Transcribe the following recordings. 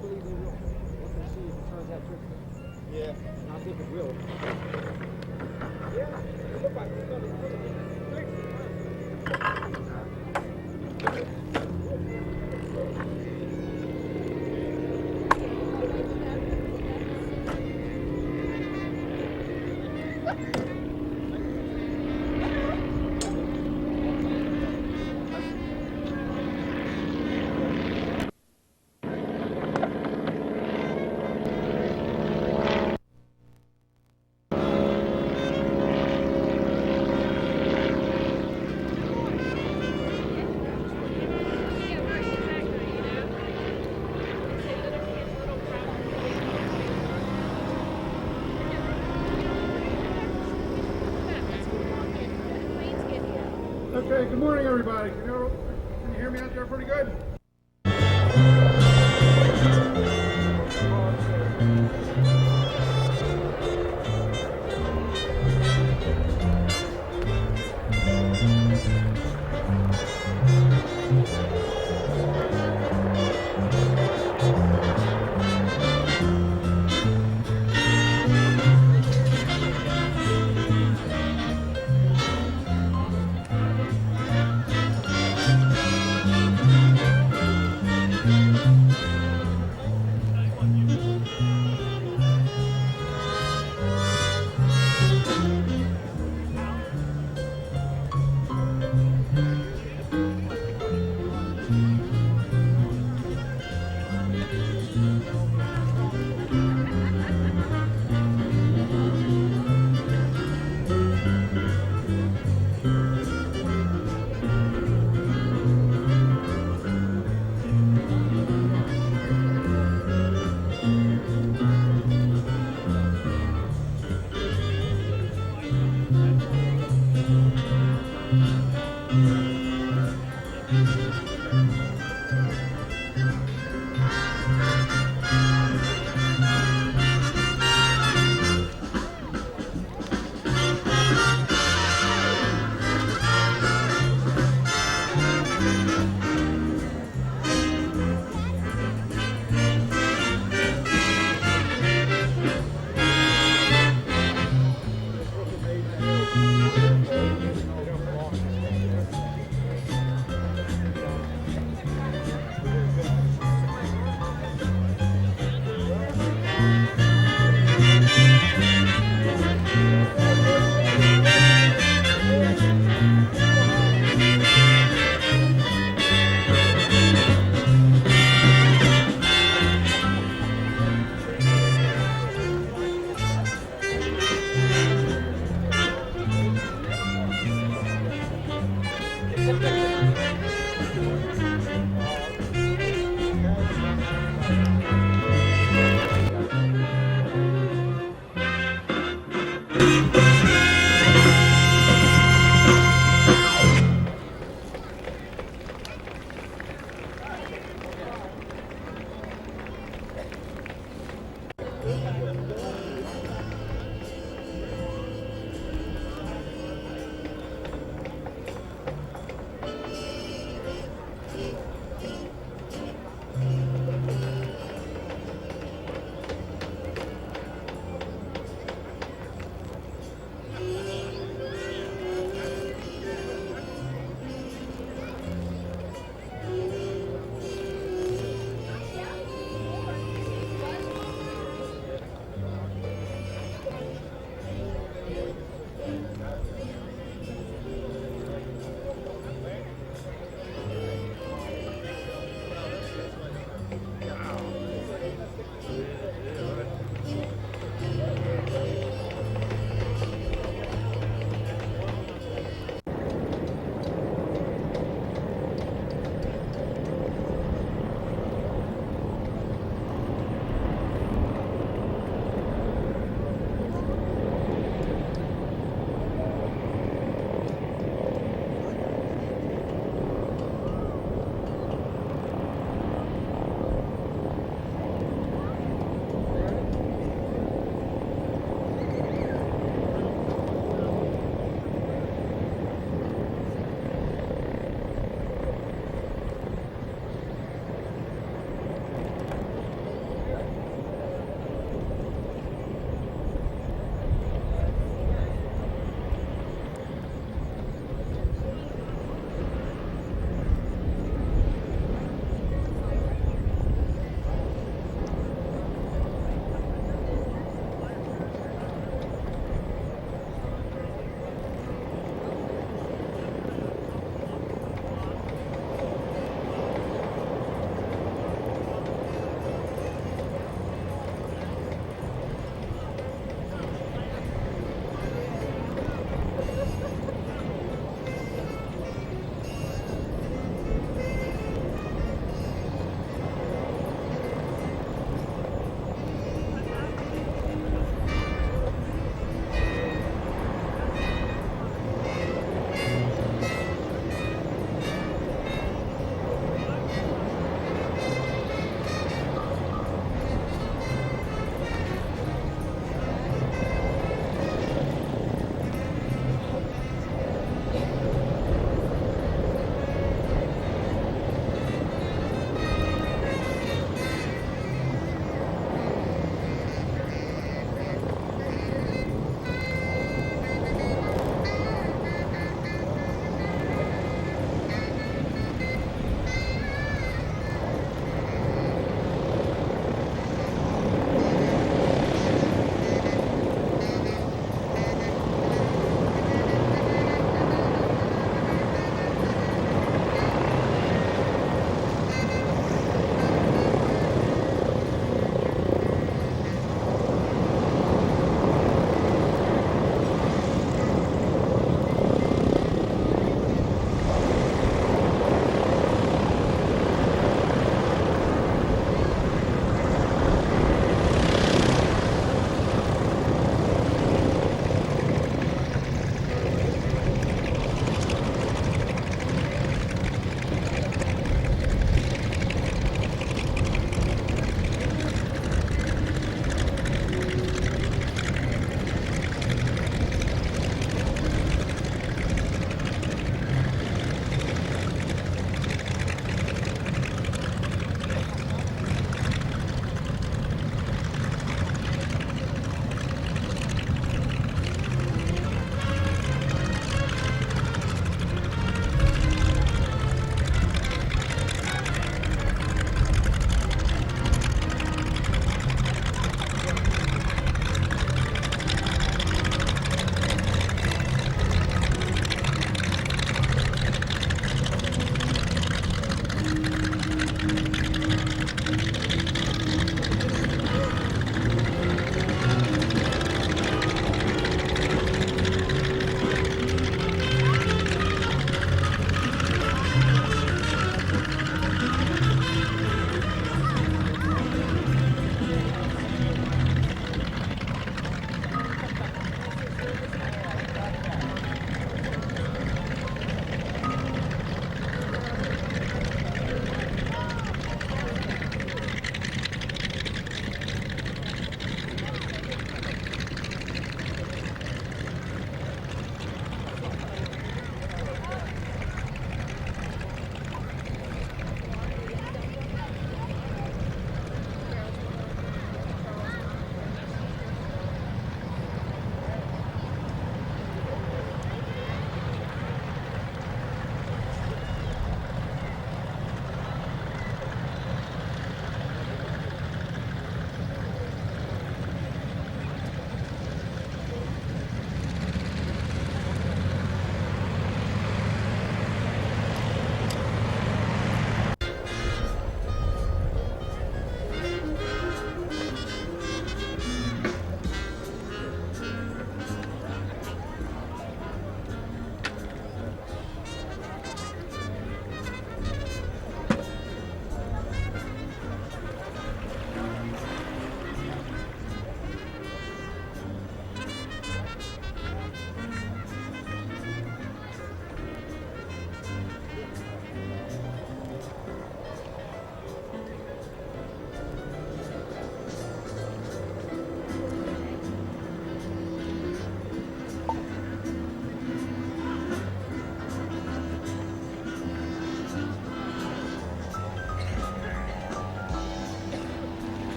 believe they will. Once they see if it turns that trick. Yeah. And I think it will. Yeah. It looks like it's going to Okay, good morning everybody. Can you hear me out there pretty good?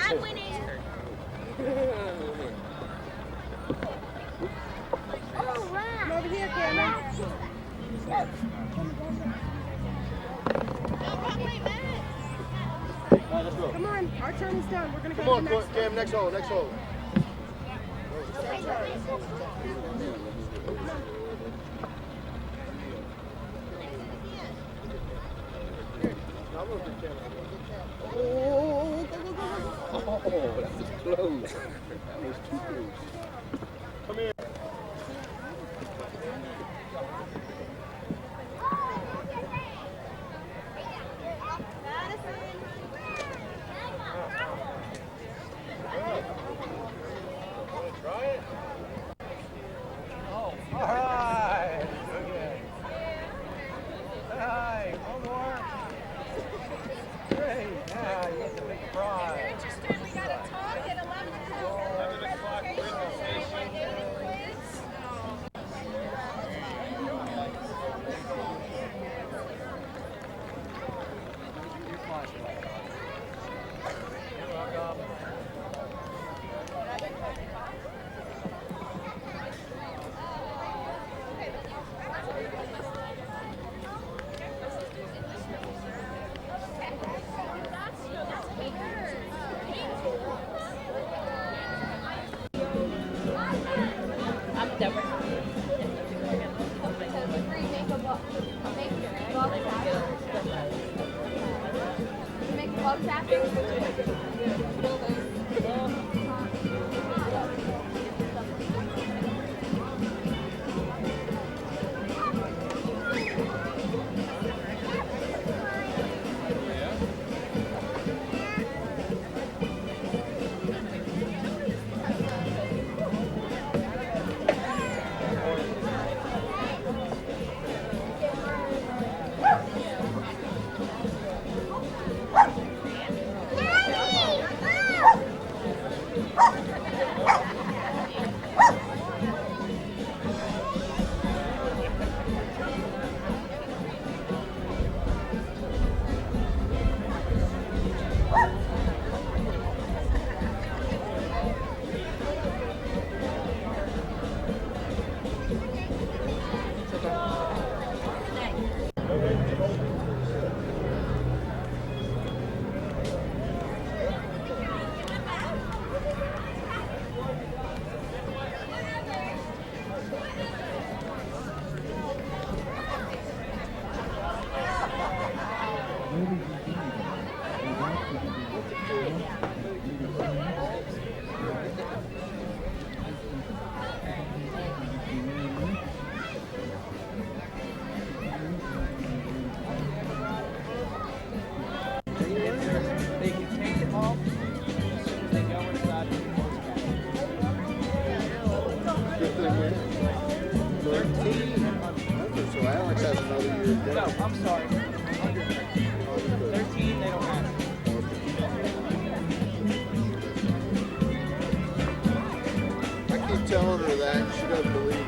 I'm winning. Oh, wow. Come over here, Cameron. Come on, our turn is done. We're going to go to the next Cam, next hole, next hole. Oh, that was close. That was too close. Come here. Try it. Oh, all right. Okay. All right, one more. Great. Now you get the big prize. Interesting, we got to talk at 11 o'clock. telling her that, she doesn't believe it.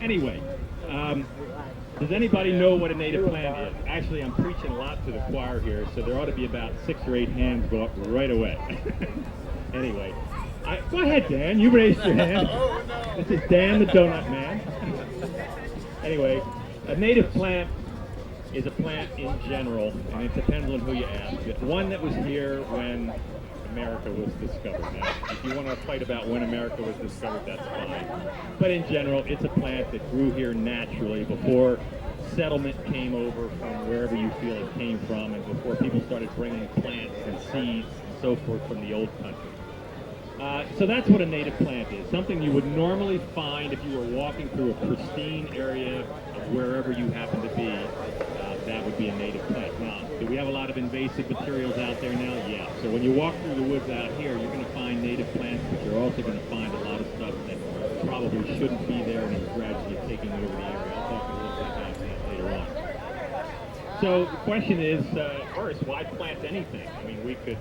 Anyway, does anybody know what a native plant is? Actually, I'm preaching a lot to the choir here, so there ought to be about 6 or 8 hands go up right away. Anyway, go ahead, Dan. You raised your hand. This is Dan the Donut Man. Anyway, a native plant is a plant in general, and it depends on who you ask. One that was here when America was discovered. Now, if you want to fight about when America was discovered, that's fine. But in general, it's a plant that grew here naturally before settlement came over from wherever you feel it came from, and before people started bringing plants and seeds and so forth from the old country. So that's what a native plant is. Something you would normally find if you were walking through a pristine area of wherever you happen to be. That would be a native plant. Now, do we have a lot of invasive materials out there now? Yeah. So when you walk through the woods out here, you're going to find native plants, but you're also going to find a lot of stuff that probably shouldn't be there and is gradually taking over the area. I'll talk a little bit about that later on. So the question is, first, why plant anything? I mean, we could...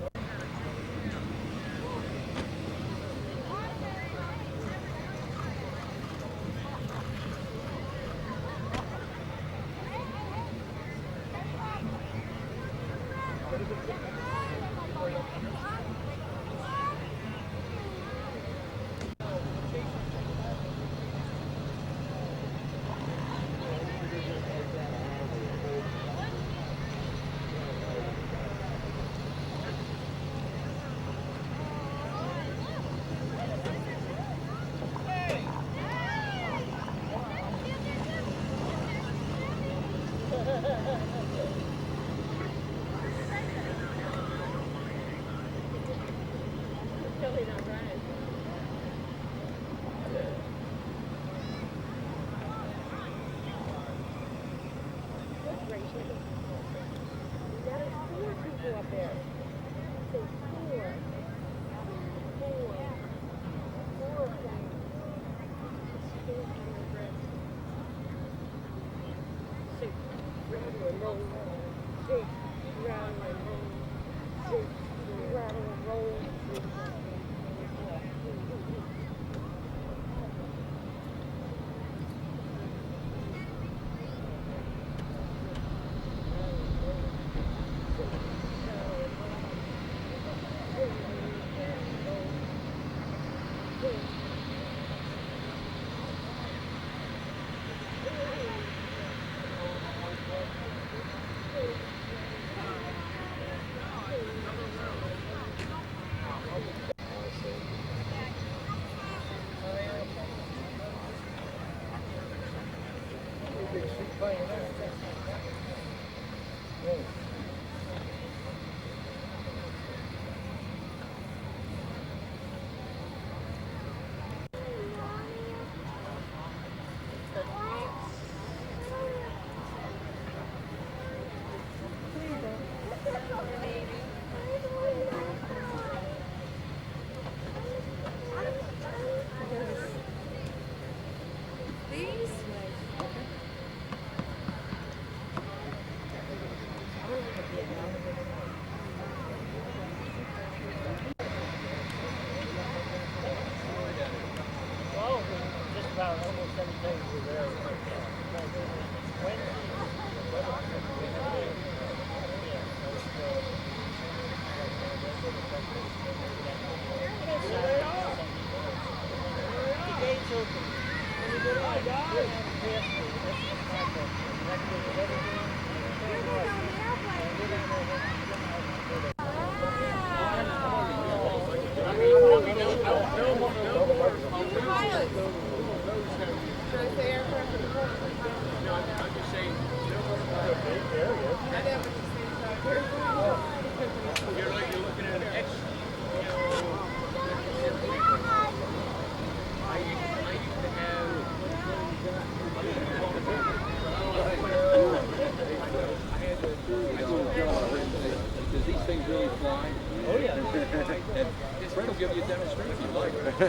I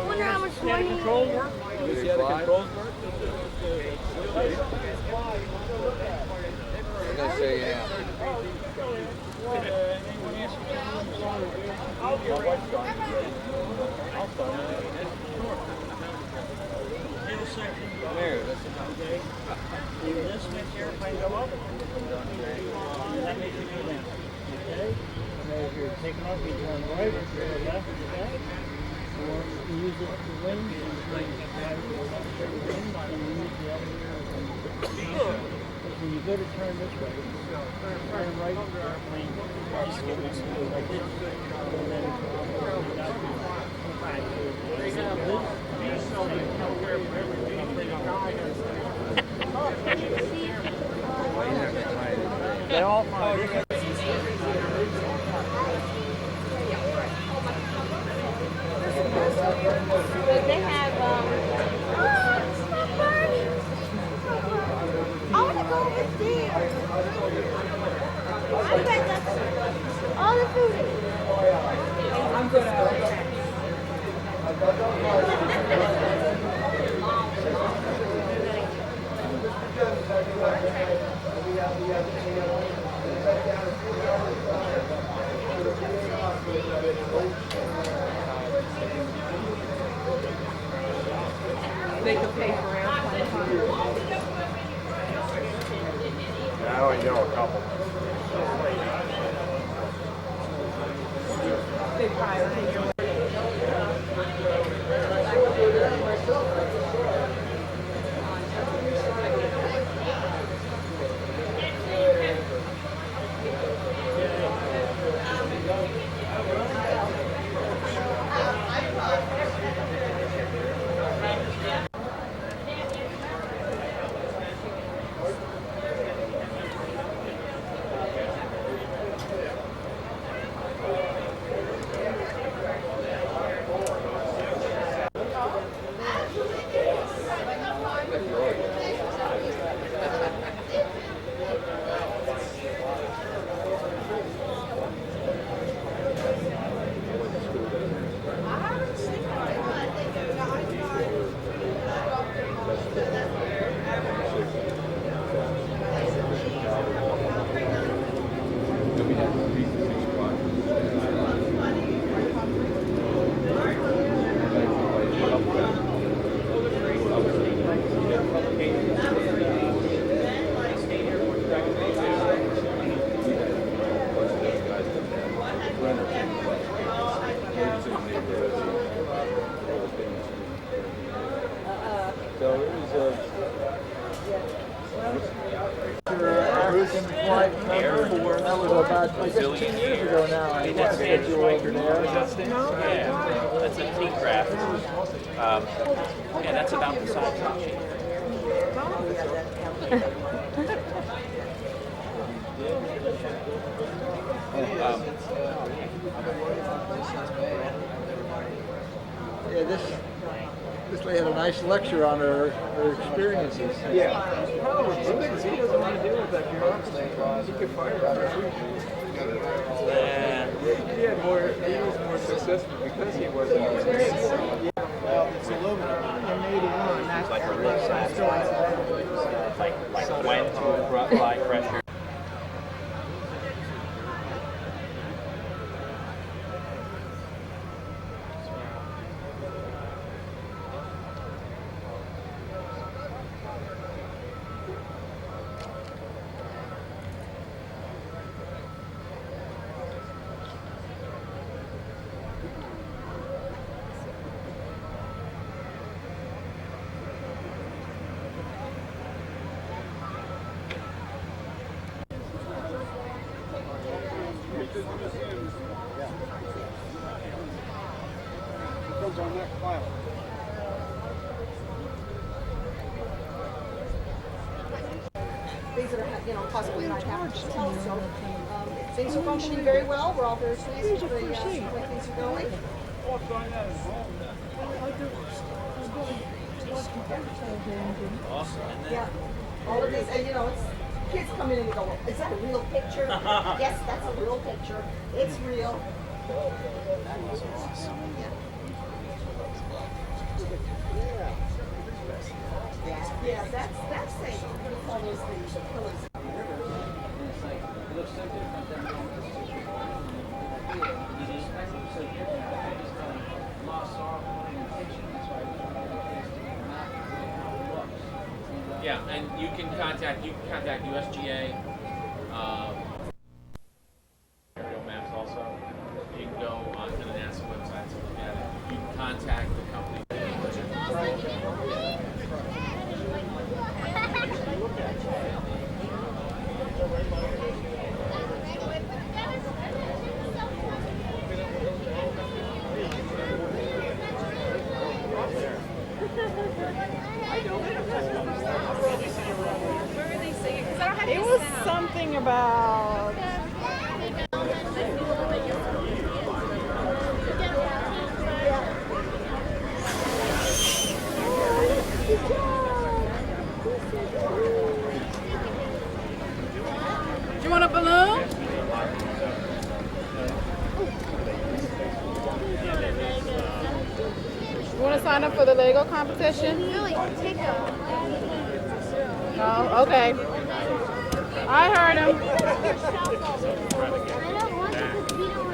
wonder how much money. Controls work? You see how the controls work? I'm gonna say yeah. There, that's enough. This makes the airplane go up. That makes it go down. Okay? And then if you're taking off, you turn right or turn left, okay? Or you use it for wings, and you bring it right or left for wings, and you use the elevator. Because when you go to turn this way, turn right, airplane just go like this. And then they all fly. They have, I want to go over there. I bet that's all the food. I'm good at it. They could pay for airplane time. I only know a couple. They hire me. That was about 15 years ago now. I that's Andrew over there. Yeah, that's a team craft. Yeah, that's about the size of the sheet. Yeah, this lady had a nice lecture on her experiences. Yeah. The problem with Bruce is he doesn't want to deal with that bureaucracy. He could fire her. He was more successful because he wasn't. Well, it's aluminum. In 81, that's like a left side story. Like when to apply pressure. On that file. Things that are, possibly not happening. So, things are functioning very well. We're all very pleased with the way things are going. Awesome. Yeah. All of these, and it's kids come in and they go, is that a real picture? Yes, that's a real picture. It's real. That was awesome. Yeah. Yeah, that's safe. We call those things the pillars. It looks so different than Yeah, and you can contact USGA. Aerial maps also. You can go onto the NASA website to look at it. You can contact the company. It was something about. Do you want a balloon? You want to sign up for the Lego competition? Really, take them. Oh, okay. I heard him. I don't want to because we don't want to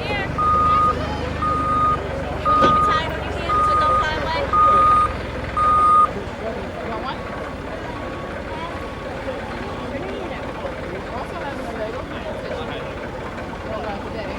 Here. You want mommy tied on your hand so don't fly away? You want one? Also having a Lego competition. Today.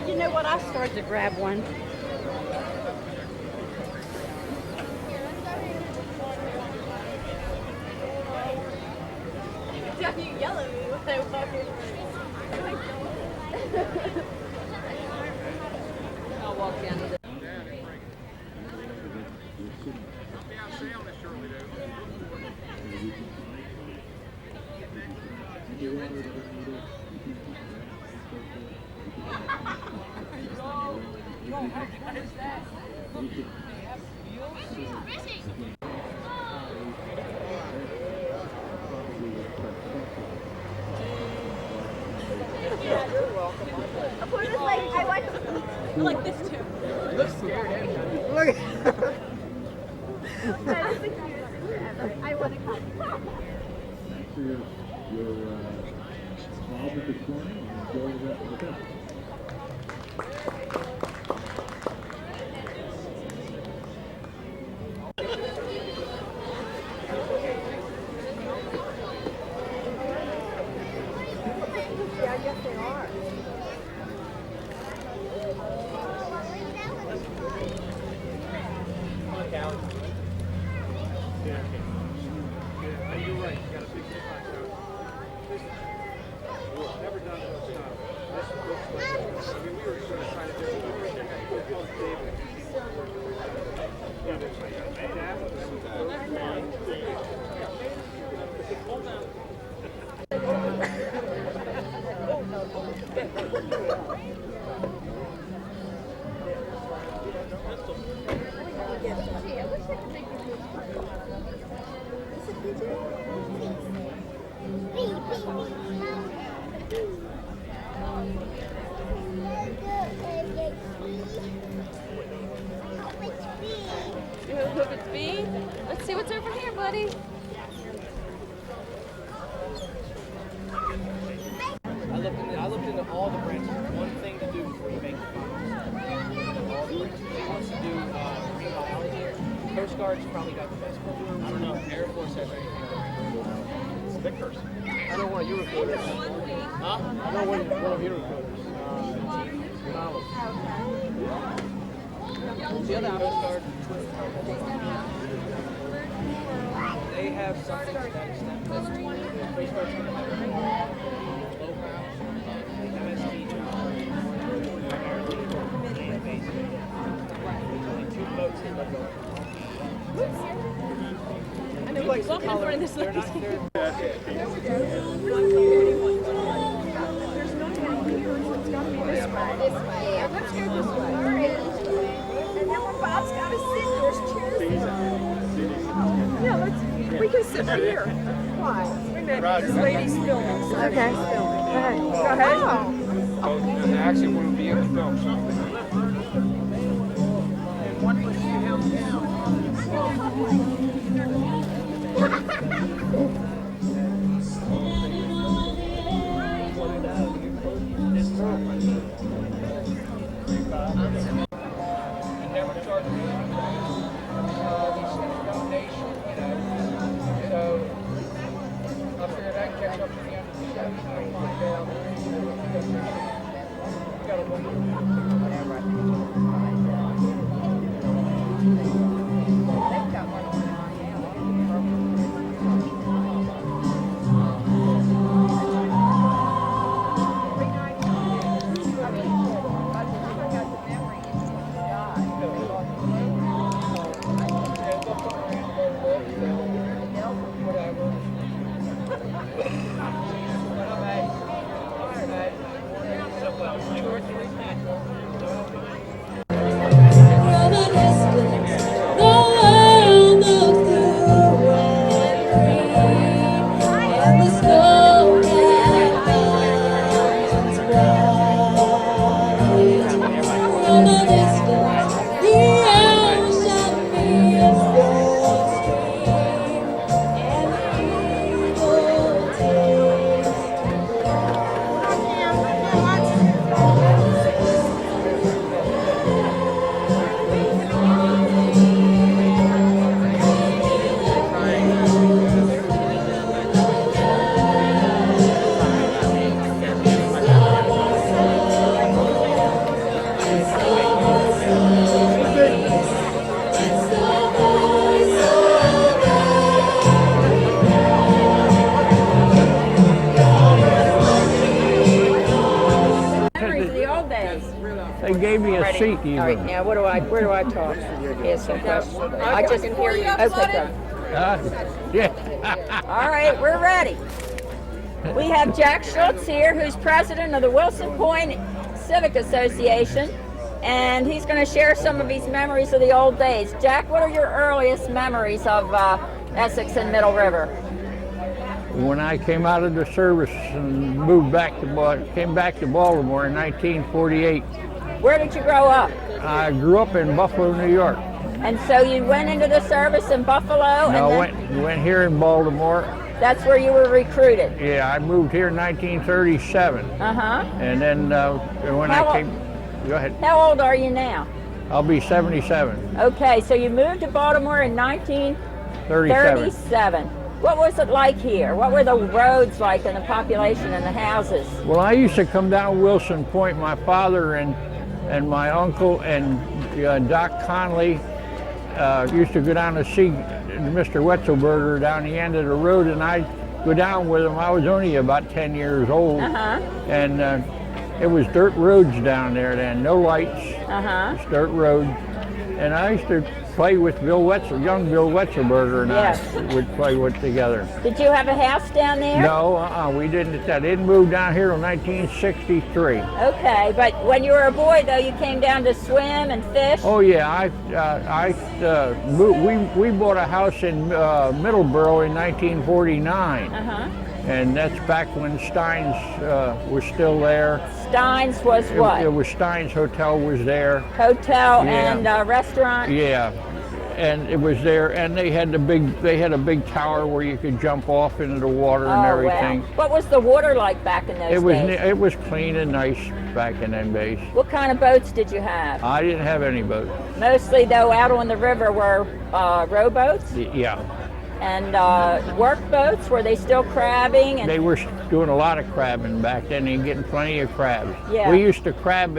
You know what? I started to grab one. You yell at me when I walk in. I'll walk down to the. I like this too. You look scared, Andrew. Look. That is the cutest thing ever. I want to come. Thanks for your involvement this morning and enjoy the rest of the festival. Yeah, yes, they are. You're right. You got a big never done it style. This looks like. I mean, we were sort of trying to do it. Yeah, there's like You know who it's be? Let's see what's over here, buddy. I looked into all the branches. One thing to do before you make the final. All the branches. He wants to do marine biology. Coast Guard's probably got the best one. I don't know if Air Force has anything. Vickers. I know one of your recruiters. Huh? I know one of your recruiters. The other Coast Guard. They have something to that extent. That's 20. They start to low rounds, MST primarily land-based. There's only 2 boats that go. I know like walking in front of this. They're not. They're, This way. Yeah, let's go this way. All right. And then when Bob's got to sit, there's chairs. Yeah, we can sit here. Why? Wait a minute, this lady's filming. So okay. Go ahead. Go ahead. Oh, actually, wouldn't be able to film. They gave me a seat even. All right, now where do I talk? Yes, a question. I just can hear you. Okay, go. Yeah. All right, we're ready. We have Jack Schultz here, who's president of the Wilson Point Civic Association, and he's going to share some of his memories of the old days. Jack, what are your earliest memories of Essex and Middle River? When I came out of the service and came back to Baltimore in 1948. Where did you grow up? I grew up in Buffalo, New York. And so you went into the service in Buffalo? No, and went here in Baltimore. That's where you were recruited? Yeah, I moved here in 1937. Uh-huh. And then when I came, go ahead. How old are you now? I'll be 77. Okay, so you moved to Baltimore in 1937. What was it like here? What were the roads like and the population and the houses? Well, I used to come down Wilson Point. My father and my uncle and Doc Conley used to go down to see Mr. Wetzelberger down the end of the road, and I'd go down with him. I was only about 10 years old, and it was dirt roads down there then, no lights, just dirt roads. And I used to play with young Bill Wetzelberger, and I would play with together. Did you have a house down there? No, we didn't. I didn't move down here in 1963. Okay, but when you were a boy, though, you came down to swim and fish? Oh yeah, we bought a house in Middleborough in 1949. And that's back when Stein's was still there. Stein's was what? It was Stein's Hotel was there. Hotel and restaurant? Yeah, and it was there, and they had a big tower where you could jump off into the water and everything. Wow. What was the water like back in those days? It was clean and nice back in them days. What kind of boats did you have? I didn't have any boats. Mostly, though, out on the river were rowboats? Yeah. And work boats, were they still crabbing? And they were doing a lot of crabbing back then and getting plenty of crabs. Yeah. We used to crab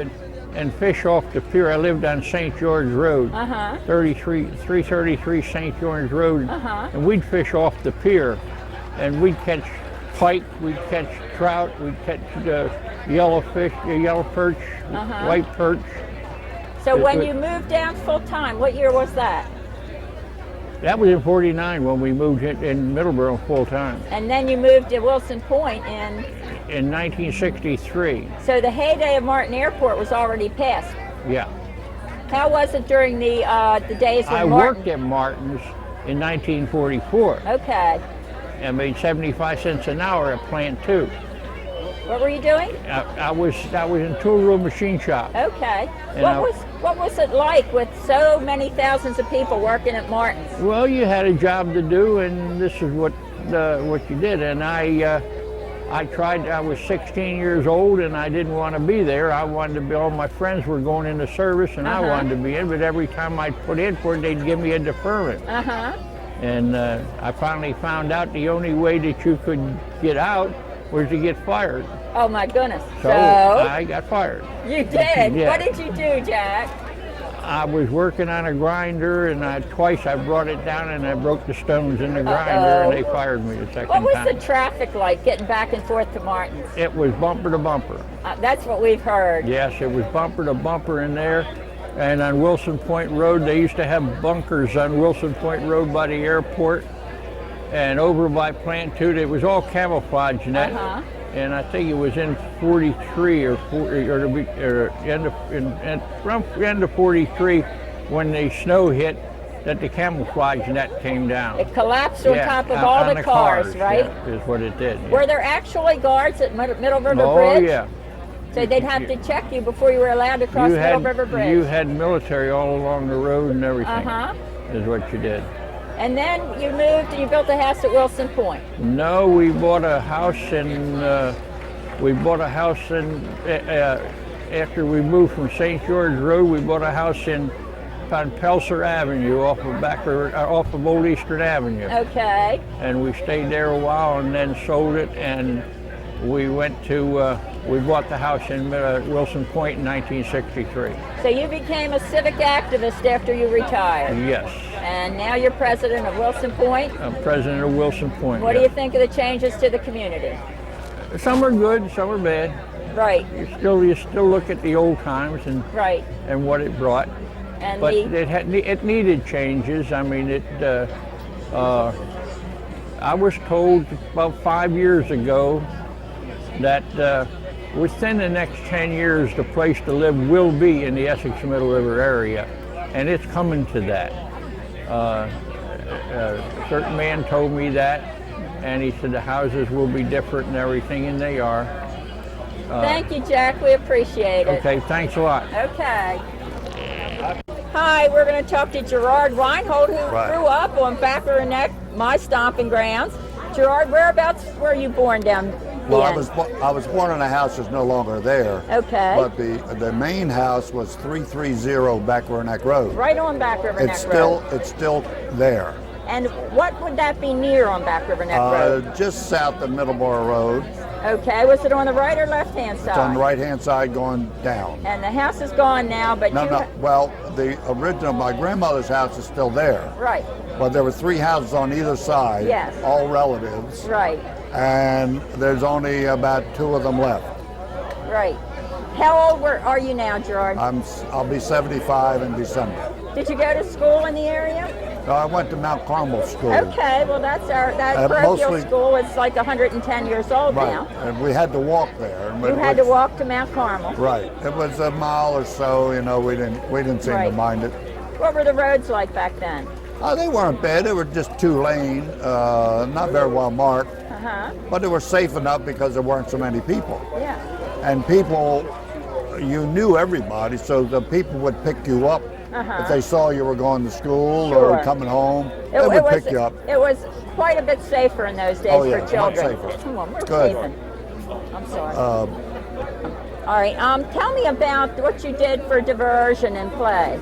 and fish off the pier. I lived on St. George Road, 333 St. George Road, and we'd fish off the pier, and we'd catch pike, we'd catch trout, we'd catch yellowfish, yellow perch, white perch. So when you moved down full time, what year was that? That was in '49 when we moved in Middleborough full time. And then you moved to Wilson Point in 1963. So the heyday of Martin Airport was already past. Yeah. How was it during the days when I worked at Martin's in 1944. Okay. And made 75 cents an hour at Plant 2. What were you doing? I was in tool room machine shop. Okay. What was it like with so many thousands of people working at Martin's? Well, you had a job to do, and this is what you did. And I tried. I was 16 years old, and I didn't want to be there. I wanted to be. All my friends were going into service, and I wanted to be in. But every time I'd put in for it, they'd give me a deferment. And I finally found out the only way that you could get out was to get fired. Oh my goodness. So I got fired. You did? Yeah. What did you do, Jack? I was working on a grinder, and twice I brought it down and I broke the stones in the grinder, and they fired me the second time. What was the traffic like getting back and forth to Martin's? It was bumper to bumper. That's what we've heard. Yes, it was bumper to bumper in there. And on Wilson Point Road, they used to have bunkers on Wilson Point Road by the airport. And over by Plant 2, it was all camouflage net. And I think it was in 43 or end of 43 when the snow hit that the camouflage net came down. It collapsed on top of all the cars, right? Yeah, is what it did. Yeah. Were there actually guards at Middle River Bridge? Oh, yeah. So they'd have to check you before you were allowed to cross Middle River Bridge? You had military all along the road and everything, is what you did. And then you moved and you built a house at Wilson Point? No, we bought a house after we moved from St. George Road, we bought a house on Pelser Avenue off of Old Eastern Avenue. Okay. And we stayed there a while and then sold it, and we bought the house in Wilson Point in 1963. So you became a civic activist after you retired? Yes. And now you're president of Wilson Point? I'm president of Wilson Point. What do you think of the changes to the community? Some are good, some are bad. Right. You still look at the old times and what it brought. And but it needed changes. I mean, I was told about 5 years ago that within the next 10 years, the place to live will be in the Essex Middle River area, and it's coming to that. A certain man told me that, and he said the houses will be different and everything, and they are. Thank you, Jack. We appreciate it. Okay, thanks a lot. Okay. Hi, we're going to talk to Gerard Weinhold, who grew up on Back River Neck, my stomping grounds. Gerard, whereabouts were you born down? Well, I was born in a house that's no longer there. Okay. But the main house was 330 Back River Neck Road. Right on Back River Neck Road. It's still there. And what would that be near on Back River Neck Road? Just south of Middleborough Road. Okay. Was it on the right or left-hand side? It's on the right-hand side going down. And the house is gone now, but Well, the original, my grandmother's house is still there. Right. But there were 3 houses on either side. Yes. All relatives. Right. And there's only about 2 of them left. Right. How old are you now, Gerard? I'll be 75 in December. Did you go to school in the area? No, I went to Mount Carmel School. Okay, well that parochial school is like 110 years old now. And we had to walk there. You had to walk to Mount Carmel. Right. It was a mile or so. You know, we didn't seem to mind it. What were the roads like back then? They weren't bad. They were just 2-lane, not very well marked. But they were safe enough because there weren't so many people. Yeah. And people, you knew everybody, so the people would pick you up. If they saw you were going to school or coming home, they would pick you up. It was quite a bit safer in those days for children. Much safer. Come on, we're Good. leaving. I'm sorry. All right, tell me about what you did for diversion and play.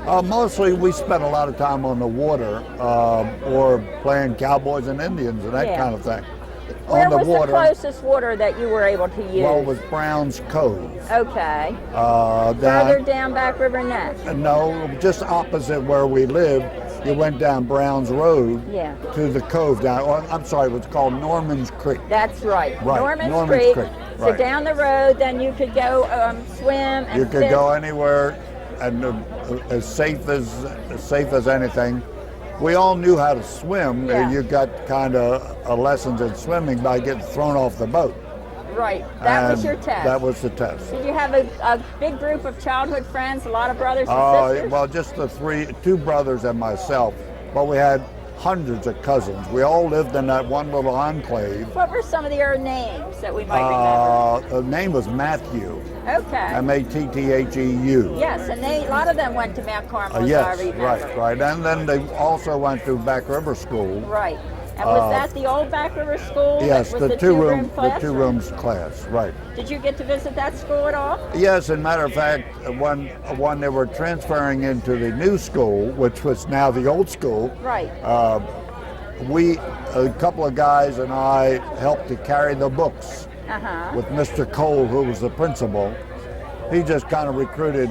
Mostly we spent a lot of time on the water or playing cowboys and Indians and that kind of thing. Where on the was water. the closest water that you were able to use? Well, it was Brown's Cove. Okay. Further down Back River Neck? No, just opposite where we lived. You went down Brown's Road to the cove down. Oh, I'm sorry, it was called Norman's Creek. That's right. Right. Norman's Creek. So Right. down the road, then you could go swim and You could fish. go anywhere, and as safe as anything. We all knew how to swim. Yeah. You got kind of lessons in swimming by getting thrown off the boat. Right. That was And your test. That was the test. Did you have a big group of childhood friends, a lot of brothers and sisters? Well, just two brothers and myself. But we had hundreds of cousins. We all lived in that one little enclave. What were some of your names that we might remember? The name was Matthew. Okay. Mattheu. Yes, and a lot of them went to Mount Carmel, Yes, as I remember. right. And then they also went to Back River School. Right. And was that the old Back River School? Yes, with the two-room two rooms class, right. Did you get to visit that school at all? Yes, as a matter of fact, when they were transferring into the new school, which was now the old school, right. A couple of guys and I helped to carry the books with Mr. Cole, who was the principal. He just kind of recruited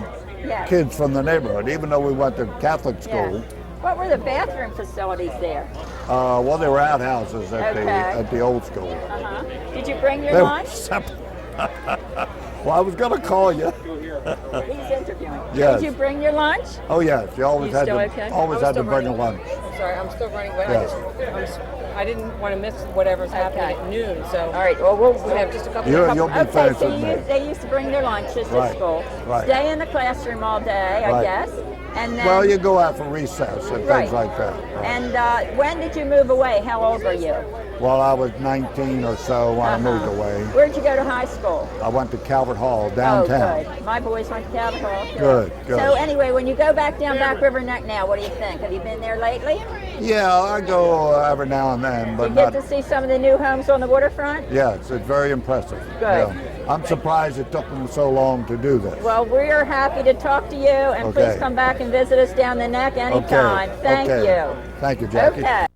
kids from the neighborhood, even though we went to Catholic school. Yes. What were the bathroom facilities there? Well, there were outhouses at the old school. Did you bring your lunch? Well, I was going to call you. He's interviewing. Yes. Did you bring your lunch? Oh yes, you always had to bring a lunch. I'm sorry, I'm still running, but Yes. I didn't want to miss whatever's happening at noon. So all right, well we'll have just a couple. You'll be finished so with me. They used to bring their lunches to school. Right. Stay in the classroom all day, I guess. And then, well, you go out for recess and things like that. Right. And when did you move away? How old were you? Well, I was 19 or so when I moved away. Where'd you go to high school? I went to Calvert Hall downtown. Oh, good. My boys went to Calvert Hall too. Good. So anyway, when you go back down Back River Neck now, what do you think? Have you been there lately? Yeah, I go every now and then, but you get to see some of the new homes on the waterfront? Yes, it's very impressive. Good. Yeah. I'm surprised it took them so long to do this. Well, we're happy to talk to you, and please come back and visit us down the neck anytime. Thank you. Thank you, Jackie. Okay.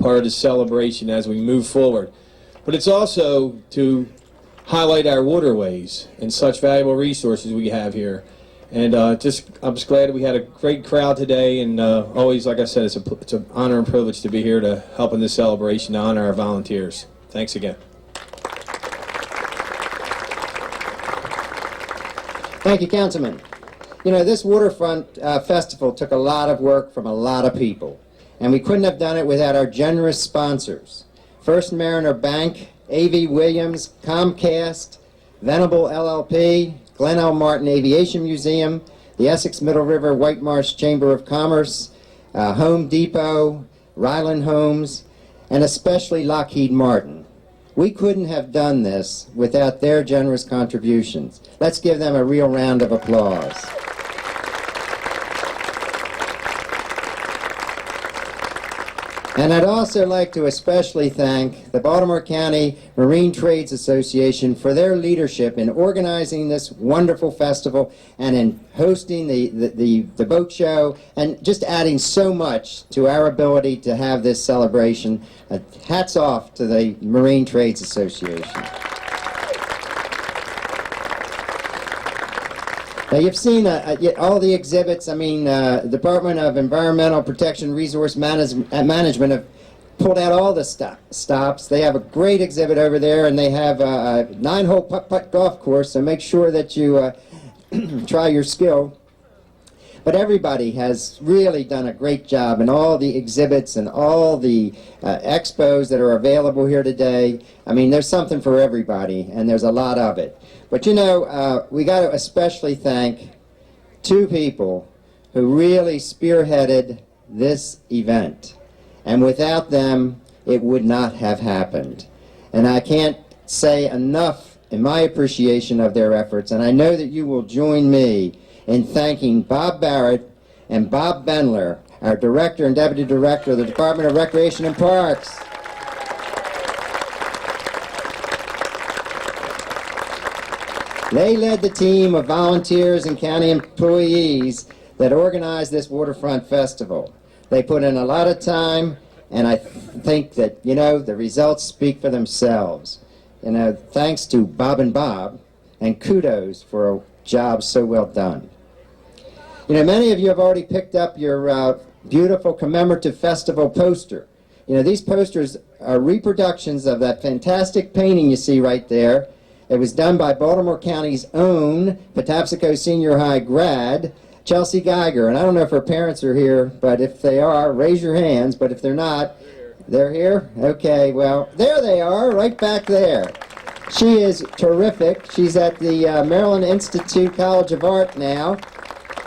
part of the celebration as we move forward. But it's also to highlight our waterways and such valuable resources we have here. And I'm just glad we had a great crowd today, and always, like I said, it's an honor and privilege to be here to help in this celebration to honor our volunteers. Thanks again. Thank you, Councilman. You know, this waterfront festival took a lot of work from a lot of people, and we couldn't have done it without our generous sponsors. First Mariner Bank, A.V. Williams, Comcast, Venable LLP, Glen L. Martin Aviation Museum, the Essex Middle River White Marsh Chamber of Commerce, Home Depot, Ryland Homes, and especially Lockheed Martin. We couldn't have done this without their generous contributions. Let's give them a real round of applause. And I'd also like to especially thank the Baltimore County Marine Trades Association for their leadership in organizing this wonderful festival and in hosting the boat show and just adding so much to our ability to have this celebration. Hats off to the Marine Trades Association. Now, you've seen all the exhibits. I mean, the Department of Environmental Protection Resource Management have pulled out all the stops. They have a great exhibit over there, and they have a 9-hole putt-putt golf course, so make sure that you try your skill. But everybody has really done a great job in all the exhibits and all the expos that are available here today. I mean, there's something for everybody, and there's a lot of it. But you know, we got to especially thank two people who really spearheaded this event. And without them, it would not have happened. And I can't say enough in my appreciation of their efforts, and I know that you will join me in thanking Bob Barrett and Bob Bendler, our Director and Deputy Director of the Department of Recreation and Parks. They led the team of volunteers and county employees that organized this waterfront festival. They put in a lot of time, and I think that, you know, the results speak for themselves. You know, thanks to Bob and Bob, and kudos for a job so well done. You know, many of you have already picked up your beautiful commemorative festival poster. You know, these posters are reproductions of that fantastic painting you see right there. It was done by Baltimore County's own Patapsco Senior High grad, Chelsea Geiger. And I don't know if her parents are here, but if they are, raise your hands. But if they're not, they're here? Okay, well, there they are, right back there. She is terrific. She's at the Maryland Institute College of Art now.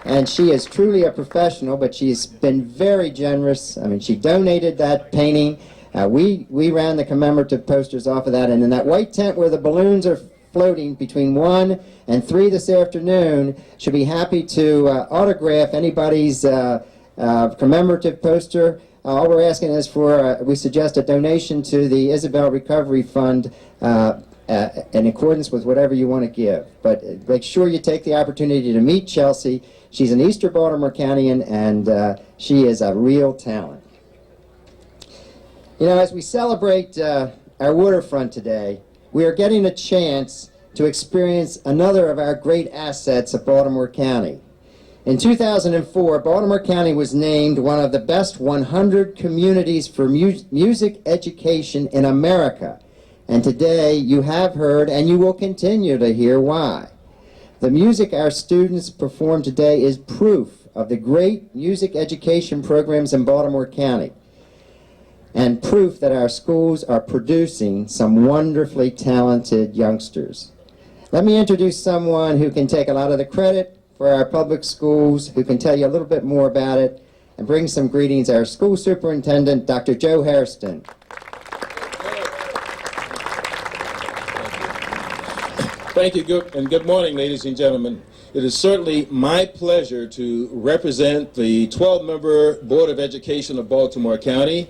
And she is truly a professional, but she's been very generous. I mean, she donated that painting. We ran the commemorative posters off of that, and in that white tent where the balloons are floating between 1 and 3 this afternoon, should be happy to autograph anybody's commemorative poster. All we're asking is for, we suggest a donation to the Isabel Recovery Fund in accordance with whatever you want to give. But make sure you take the opportunity to meet Chelsea. She's an Easter Baltimore Countyan, and she is a real talent. You know, as we celebrate our waterfront today, we are getting a chance to experience another of our great assets of Baltimore County. In 2004, Baltimore County was named one of the best 100 communities for music education in America. And today you have heard, and you will continue to hear, why. The music our students perform today is proof of the great music education programs in Baltimore County, and proof that our schools are producing some wonderfully talented youngsters. Let me introduce someone who can take a lot of the credit for our public schools, who can tell you a little bit more about it, and bring some greetings, our school superintendent, Dr. Joe Hairston. Thank you, and good morning, ladies and gentlemen. It is certainly my pleasure to represent the 12-member Board of Education of Baltimore County.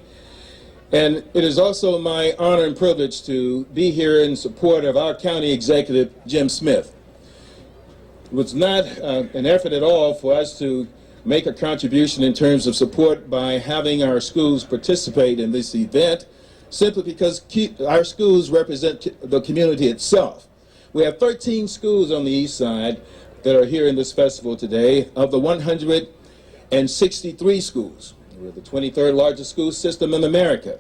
And it is also my honor and privilege to be here in support of our county executive, Jim Smith. It was not an effort at all for us to make a contribution in terms of support by having our schools participate in this event, simply because our schools represent the community itself. We have 13 schools on the east side that are here in this festival today of the 163 schools. We're the 23rd largest school system in America.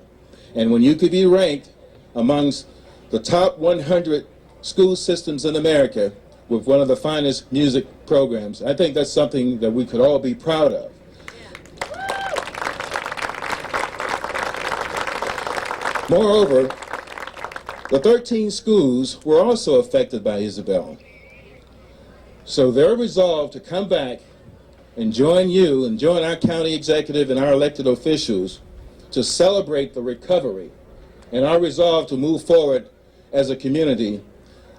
And when you could be ranked amongst the top 100 school systems in America with one of the finest music programs, I think that's something that we could all be proud of. Moreover, the 13 schools were also affected by Isabel. So they're resolved to come back and join you and join our county executive and our elected officials to celebrate the recovery and our resolve to move forward as a community.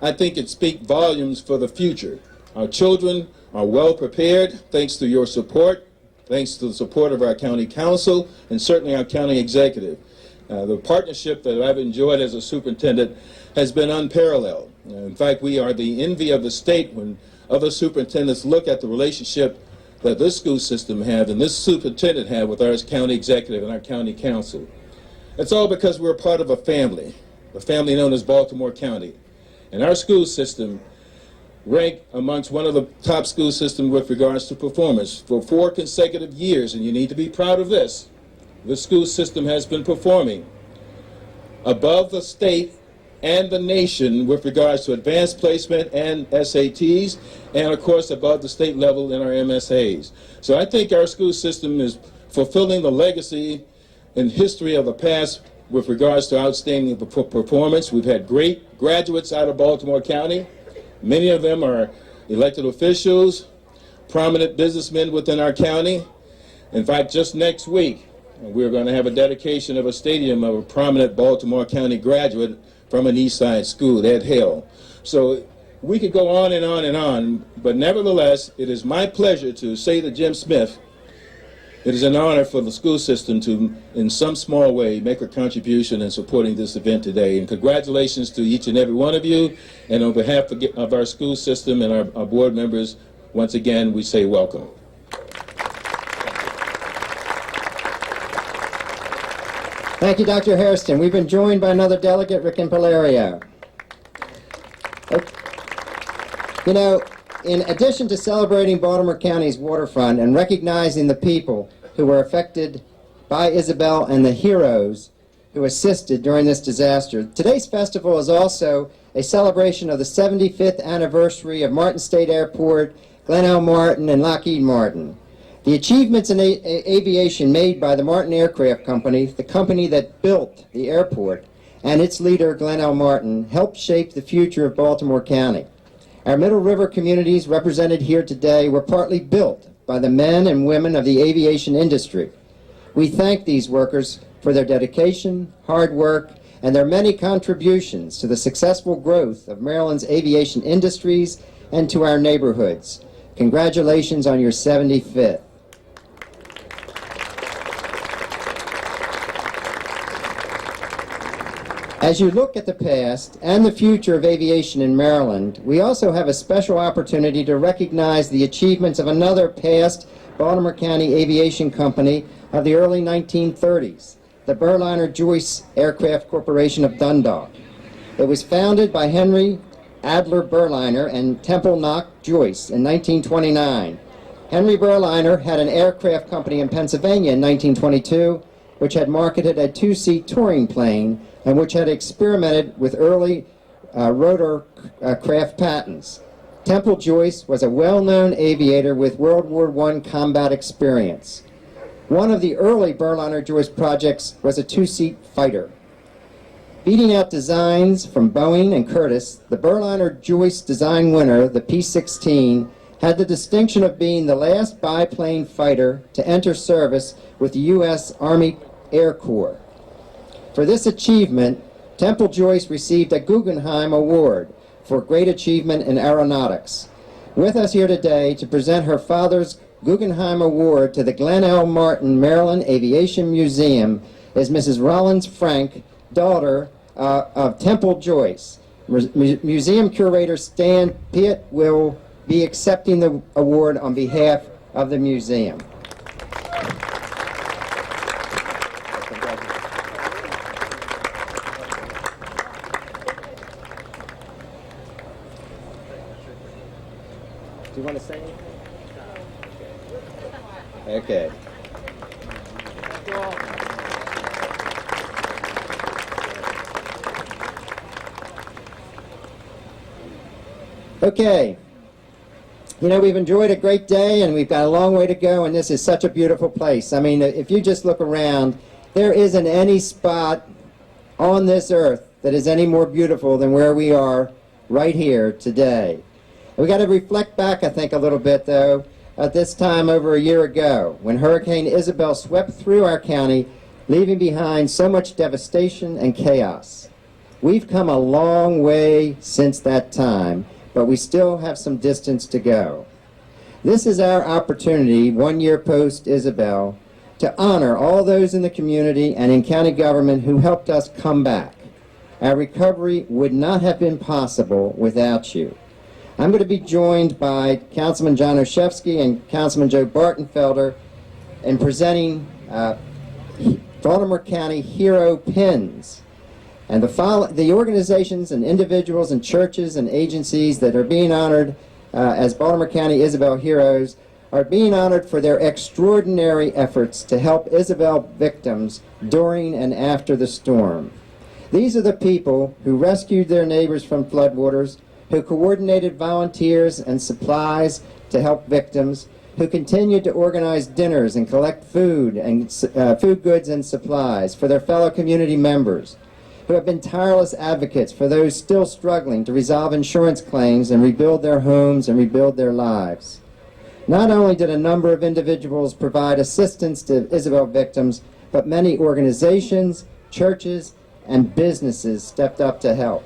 I think it speaks volumes for the future. Our children are well prepared thanks to your support, thanks to the support of our county council and certainly our county executive. The partnership that I've enjoyed as a superintendent has been unparalleled. In fact, we are the envy of the state when other superintendents look at the relationship that this school system have and this superintendent have with our county executive and our county council. It's all because we're part of a family known as Baltimore County. And our school system ranked amongst one of the top school systems with regards to performance for 4 consecutive years, and you need to be proud of this. The school system has been performing above the state and the nation with regards to advanced placement and SATs, and of course above the state level in our MSAs. So I think our school system is fulfilling the legacy and history of the past with regards to outstanding performance. We've had great graduates out of Baltimore County. Many of them are elected officials, prominent businessmen within our county. In fact, just next week, we're going to have a dedication of a stadium of a prominent Baltimore County graduate from an East Side school, Ed Hale. So we could go on and on and on, but nevertheless, it is my pleasure to say to Jim Smith, it is an honor for the school system to, in some small way, make a contribution in supporting this event today. And congratulations to each and every one of you. And on behalf of our school system and our board members, once again, we say welcome. Thank you, Dr. Hairston. We've been joined by another delegate, Rick Impalario. You know, in addition to celebrating Baltimore County's waterfront and recognizing the people who were affected by Isabel and the heroes who assisted during this disaster, today's festival is also a celebration of the 75th anniversary of Martin State Airport, Glen L. Martin, and Lockheed Martin. The achievements in aviation made by the Martin Aircraft Company, the company that built the airport, and its leader, Glen L. Martin, helped shape the future of Baltimore County. Our Middle River communities represented here today were partly built by the men and women of the aviation industry. We thank these workers for their dedication, hard work, and their many contributions to the successful growth of Maryland's aviation industries and to our neighborhoods. Congratulations on your 75th. As you look at the past and the future of aviation in Maryland, we also have a special opportunity to recognize the achievements of another past Baltimore County Aviation Company of the early 1930s, the Berliner-Joyce Aircraft Corporation of Dundalk. It was founded by Henry Adler Berliner and Temple Knock Joyce in 1929. Henry Berliner had an aircraft company in Pennsylvania in 1922, which had marketed a 2-seat touring plane and which had experimented with early rotor craft patents. Temple Joyce was a well-known aviator with World War I combat experience. One of the early Berliner-Joyce projects was a 2-seat fighter. Beating out designs from Boeing and Curtiss, the Berliner-Joyce design winner, the P-16, had the distinction of being the last biplane fighter to enter service with the U.S. Army Air Corps. For this achievement, Temple Joyce received a Guggenheim Award for great achievement in aeronautics. With us here today to present her father's Guggenheim Award to the Glen L. Martin Maryland Aviation Museum is Mrs. Rollins Frank, daughter of Temple Joyce. Museum curator Stan Pitt will be accepting the award on behalf of the museum. Do you want to say anything? Okay. Okay. You know, we've enjoyed a great day and we've got a long way to go, and this is such a beautiful place. I mean, if you just look around, there isn't any spot on this earth that is any more beautiful than where we are right here today. We got to reflect back, I think, a little bit, though, at this time over a year ago, when Hurricane Isabel swept through our county, leaving behind so much devastation and chaos. We've come a long way since that time, but we still have some distance to go. This is our opportunity, 1 year post-Isabel, to honor all those in the community and in county government who helped us come back. Our recovery would not have been possible without you. I'm going to be joined by Councilman John Olszewski and Councilman Joe Bartenfelder in presenting Baltimore County Hero Pins. And the organizations and individuals and churches and agencies that are being honored as Baltimore County Isabel Heroes are being honored for their extraordinary efforts to help Isabel victims during and after the storm. These are the people who rescued their neighbors from floodwaters, who coordinated volunteers and supplies to help victims, who continued to organize dinners and collect food and food goods and supplies for their fellow community members, who have been tireless advocates for those still struggling to resolve insurance claims and rebuild their homes and rebuild their lives. Not only did a number of individuals provide assistance to Isabel victims, but many organizations, churches, and businesses stepped up to help.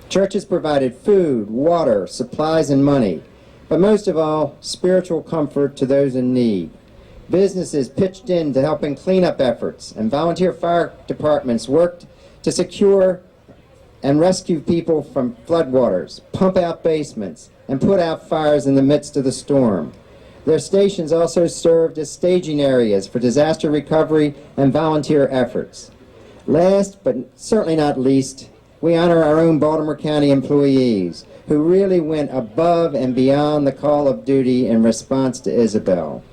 Churches provided food, water, supplies, and money, but most of all, spiritual comfort to those in need. Businesses pitched in to help in cleanup efforts, and volunteer fire departments worked to secure and rescue people from floodwaters, pump out basements, and put out fires in the midst of the storm. Their stations also served as staging areas for disaster recovery and volunteer efforts. Last, but certainly not least, we honor our own Baltimore County employees who really went above and beyond the call of duty in response to Isabel.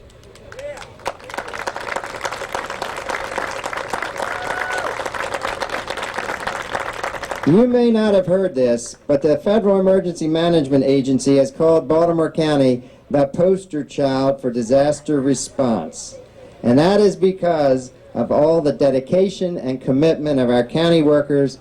You may not have heard this, but the Federal Emergency Management Agency has called Baltimore County the poster child for disaster response. And that is because of all the dedication and commitment of our county workers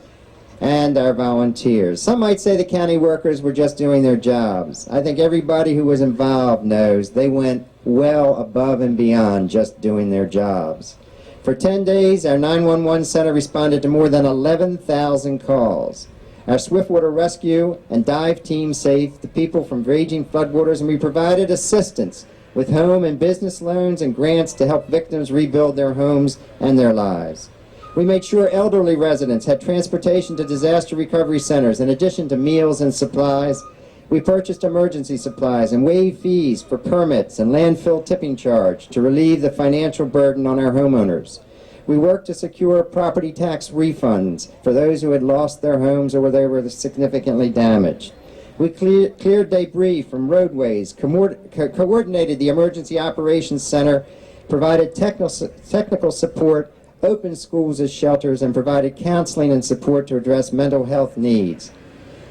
and our volunteers. Some might say the county workers were just doing their jobs. I think everybody who was involved knows they went well above and beyond just doing their jobs. For 10 days, our 911 center responded to more than 11,000 calls. Our swiftwater rescue and dive team saved the people from raging floodwaters, and we provided assistance with home and business loans and grants to help victims rebuild their homes and their lives. We made sure elderly residents had transportation to disaster recovery centers in addition to meals and supplies. We purchased emergency supplies and waived fees for permits and landfill tipping charge to relieve the financial burden on our homeowners. We worked to secure property tax refunds for those who had lost their homes or they were significantly damaged. We cleared debris from roadways, coordinated the Emergency Operations Center, provided technical support, opened schools as shelters, and provided counseling and support to address mental health needs.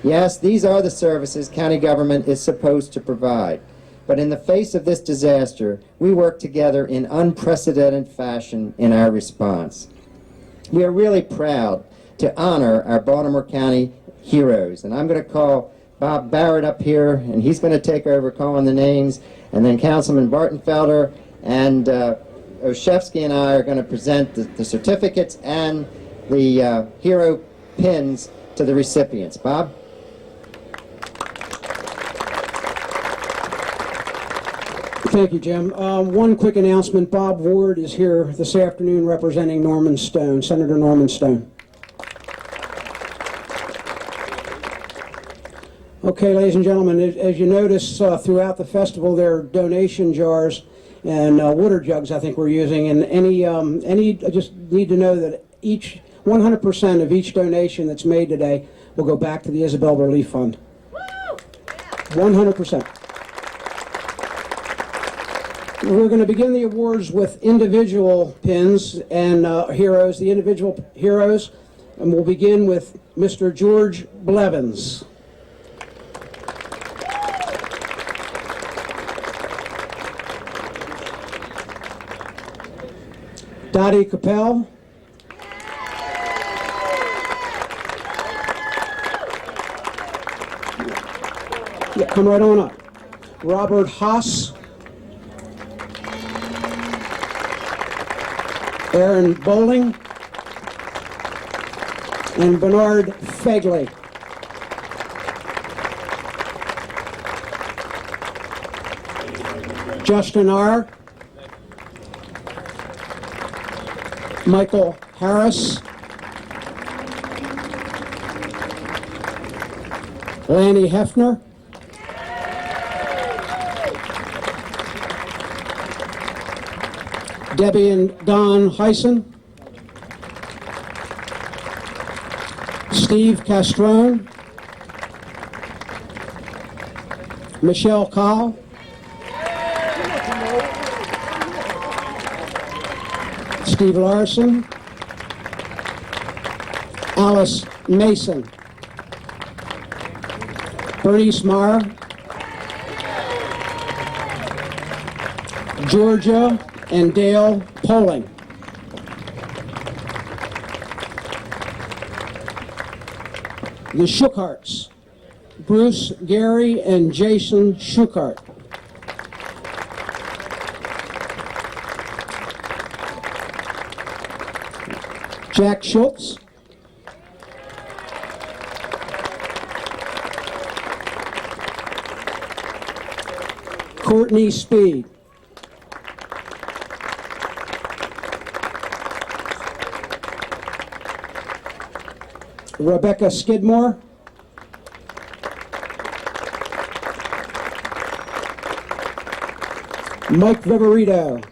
Yes, these are the services county government is supposed to provide. But in the face of this disaster, we work together in unprecedented fashion in our response. We are really proud to honor our Baltimore County heroes. And I'm going to call Bob Barrett up here, and he's going to take over calling the names. And then Councilman Bartenfelder and Olszewski and I are going to present the certificates and the hero pins to the recipients. Bob? Thank you, Jim. One quick announcement. Bob Ward is here this afternoon representing Norman Stone, Senator Norman Stone. Okay, ladies and gentlemen, as you notice throughout the festival, there are donation jars and water jugs I think we're using, and I just need to know that 100% of each donation that's made today will go back to the Isabel Relief Fund. 100%. We're going to begin the awards with individual pins and heroes, the individual heroes, and we'll begin with Mr. George Blevins. Dottie Capel. Yeah, come right on up. Robert Haas. Aaron Bowling. And Bernard Fegley. Justin R. Michael Harris. Lanny Hefner. Debbie and Don Heisen. Steve Castrone. Michelle Call. Steve Larson. Alice Mason. Bernice Marr. Georgia and Dale Poling. The Schuckarts. Bruce, Gary, and Jason Schuchart. Jack Schultz. Courtney Speed. Rebecca Skidmore. Mike Viverito.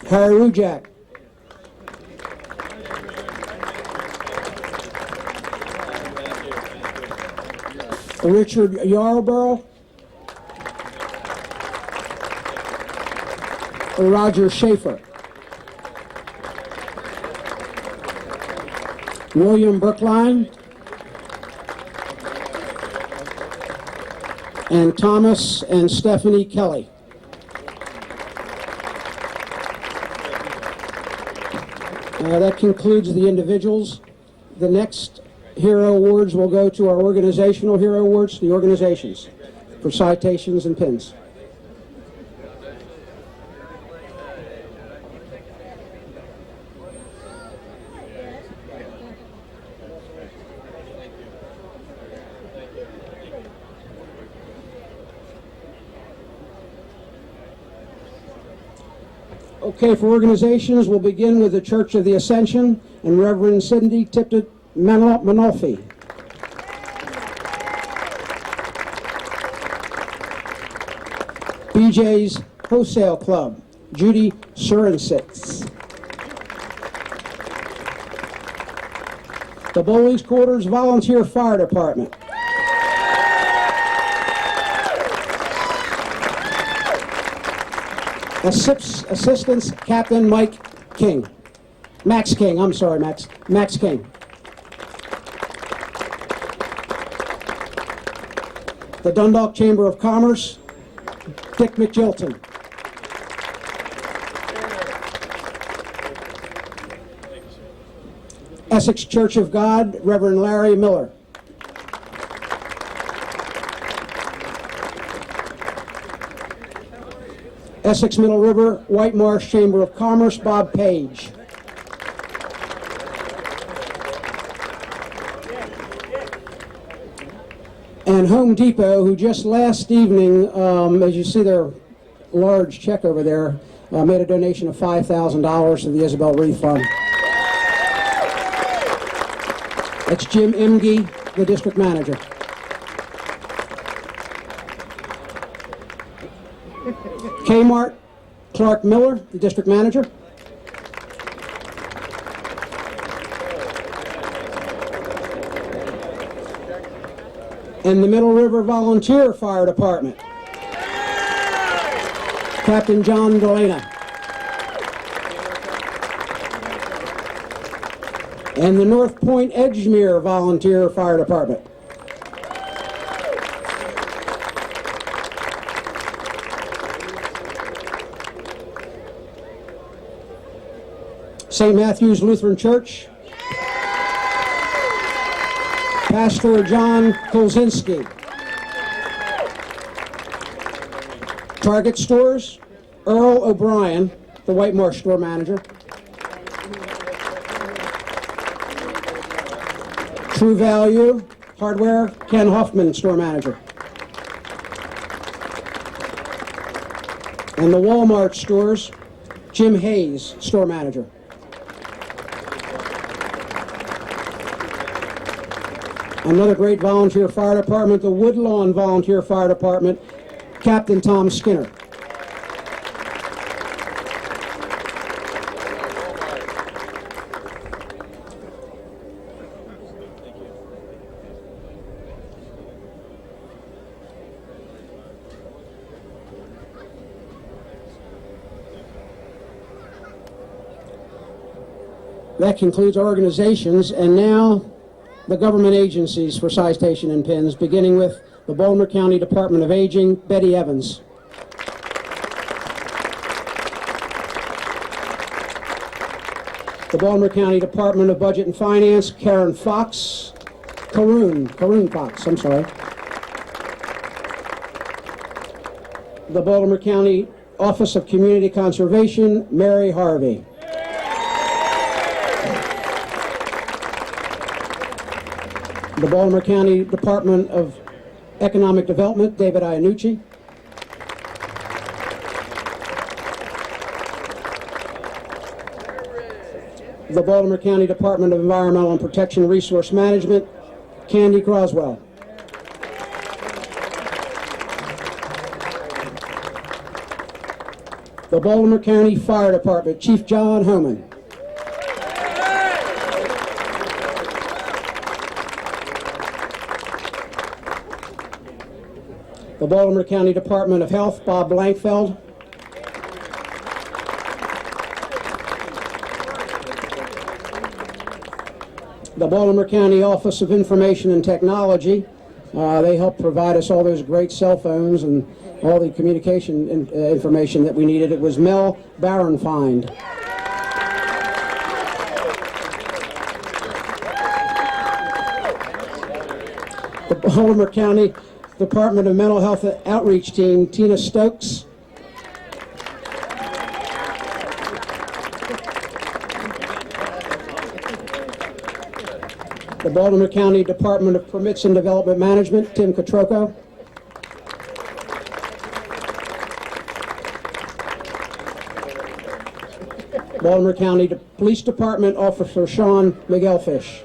Harry Rujak. Richard Yarborough. Roger Schaefer. William Brookline. And Thomas and Stephanie Kelly. That concludes the individuals. The next hero awards will go to our organizational hero awards, the organizations, for citations and pins. Okay, for organizations, we'll begin with the Church of the Ascension and Reverend Cindy Tipton Manolfi. BJ's Wholesale Club, Judy Surensitz. The Bowlings Quarters Volunteer Fire Department. Assistance Captain Mike King. Max King, I'm sorry, Max King. The Dundalk Chamber of Commerce, Dick McGilton. Essex Church of God, Reverend Larry Miller. Essex Middle River, White Marsh Chamber of Commerce, Bob Page. And Home Depot, who just last evening, as you see their large check over there, made a donation of $5,000 to the Isabel Relief Fund. That's Jim Imge, the district manager. Kmart, Clark Miller, the district manager. And the Middle River Volunteer Fire Department, Captain John Delana. And the North Point Edgemere Volunteer Fire Department. St. Matthew's Lutheran Church, Pastor John Kolzinski. Target Stores, Earl O'Brien, the White Marsh store manager. True Value Hardware, Ken Hoffman, store manager. And the Walmart stores, Jim Hayes, store manager. Another great volunteer fire department, the Woodlawn Volunteer Fire Department, Captain Tom Skinner. That concludes our organizations, and now the government agencies for citation and pins, beginning with the Baltimore County Department of Aging, Betty Evans. The Baltimore County Department of Budget and Finance, Karen Fox. Karoon Fox, I'm sorry. The Baltimore County Office of Community Conservation, Mary Harvey. The Baltimore County Department of Economic Development, David Iannucci. The Baltimore County Department of Environmental and Protection Resource Management, Candy Croswell. The Baltimore County Fire Department, Chief John Homan. The Baltimore County Department of Health, Bob Blankfeld. The Baltimore County Office of Information and Technology. They helped provide us all those great cell phones and all the communication information that we needed. It was Mel Barenfind. The Baltimore County Department of Mental Health Outreach Team, Tina Stokes. The Baltimore County Department of Permits and Development Management, Tim Catroco. Baltimore County Police Department Officer Sean McElfish.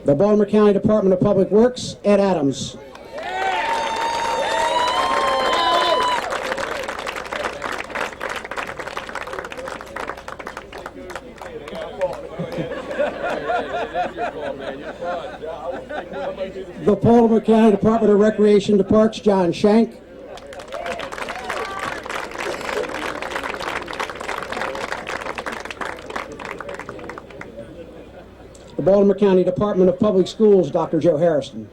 The Baltimore County Department of Public Works, Ed Adams. The Baltimore County Department of Recreation and Parks, John Shank. The Baltimore County Department of Public Schools, Dr. Joe Harrison.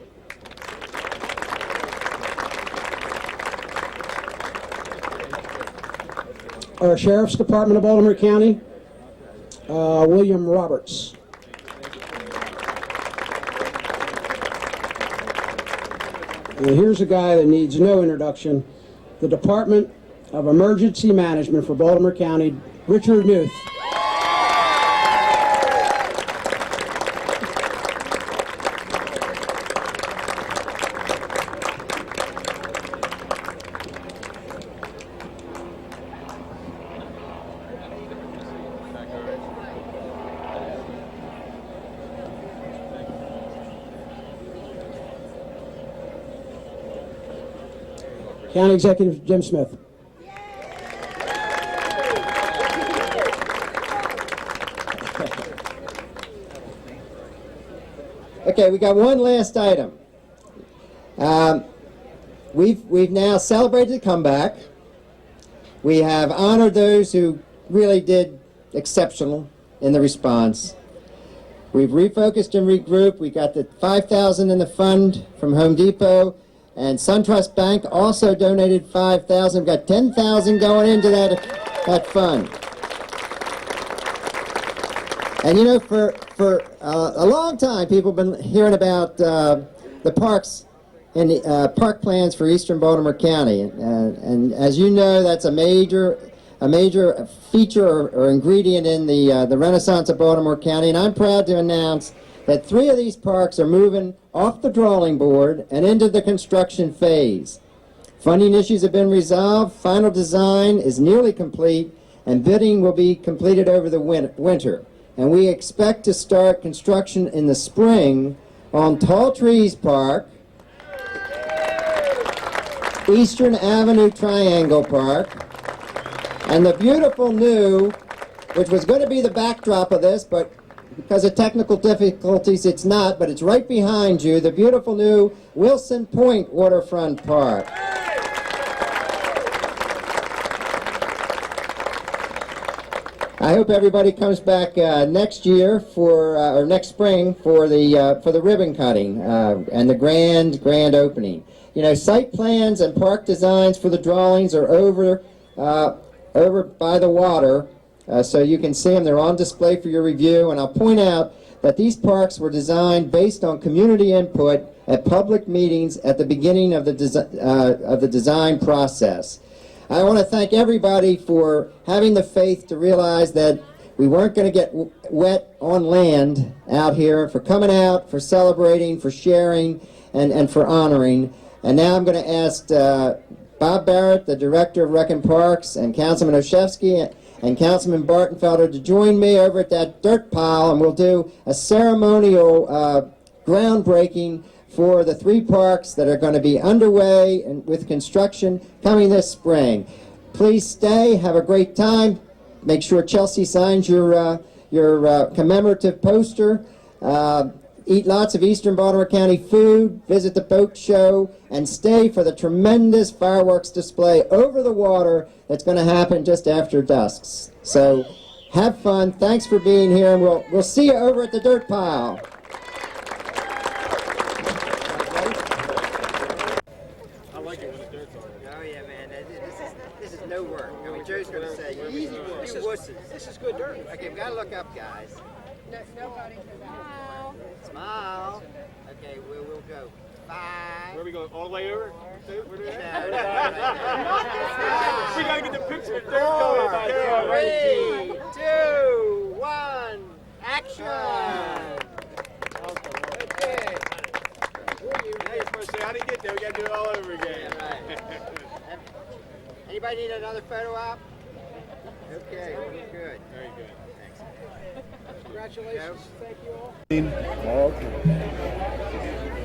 Our Sheriff's Department of Baltimore County, William Roberts. And here's a guy that needs no introduction, the Department of Emergency Management for Baltimore County, Richard Newth. County Executive Jim Smith. Okay, we got one last item. We've now celebrated the comeback. We have honored those who really did exceptional in the response. We've refocused and regrouped. We got the $5,000 in the fund from Home Depot, and SunTrust Bank also donated $5,000. We've got $10,000 going into that fund. And you know, for a long time, people have been hearing about the parks and the park plans for Eastern Baltimore County. And as you know, that's a major feature or ingredient in the Renaissance of Baltimore County. And I'm proud to announce that 3 of these parks are moving off the drawing board and into the construction phase. Funding issues have been resolved, final design is nearly complete, and bidding will be completed over the winter. And we expect to start construction in the spring on Tall Trees Park, Eastern Avenue Triangle Park, and the beautiful new, which was going to be the backdrop of this, but because of technical difficulties it's not, but it's right behind you, the beautiful new Wilson Point Waterfront Park. I hope everybody comes back next year or next spring for the ribbon cutting and the grand opening. You know, site plans and park designs for the drawings are over by the water, so you can see them. They're on display for your review. And I'll point out that these parks were designed based on community input at public meetings at the beginning of the design process. I want to thank everybody for having the faith to realize that we weren't going to get wet on land out here, for coming out, for celebrating, for sharing, and for honoring. And now I'm going to ask Bob Barrett, the Director of Rec and Parks, and Councilman Oshevsky and Councilman Bartenfelder to join me over at that dirt pile, and we'll do a ceremonial groundbreaking for the 3 parks that are going to be underway and with construction coming this spring. Please stay, have a great time. Make sure Chelsea signs your commemorative poster. Eat lots of Eastern Baltimore County food, visit the boat show, and stay for the tremendous fireworks display over the water that's going to happen just after dusk. So have fun. Thanks for being here, and we'll see you over at the dirt pile. No work. I mean, Joe's going to say, you wusses. This is good dirt. Okay, we got to look up, guys. No, nobody. Smile. Smile. Okay, we'll go. 5. Where are we going? All the way over? No. We got to get the picture of dirt. 3, 2, 1, action. Okay. Now you're supposed to say, how do you get there? We got to do it all over again. Yeah, right. Anybody need another photo op? Okay, good. Very good. Thanks. Congratulations. Thank you all.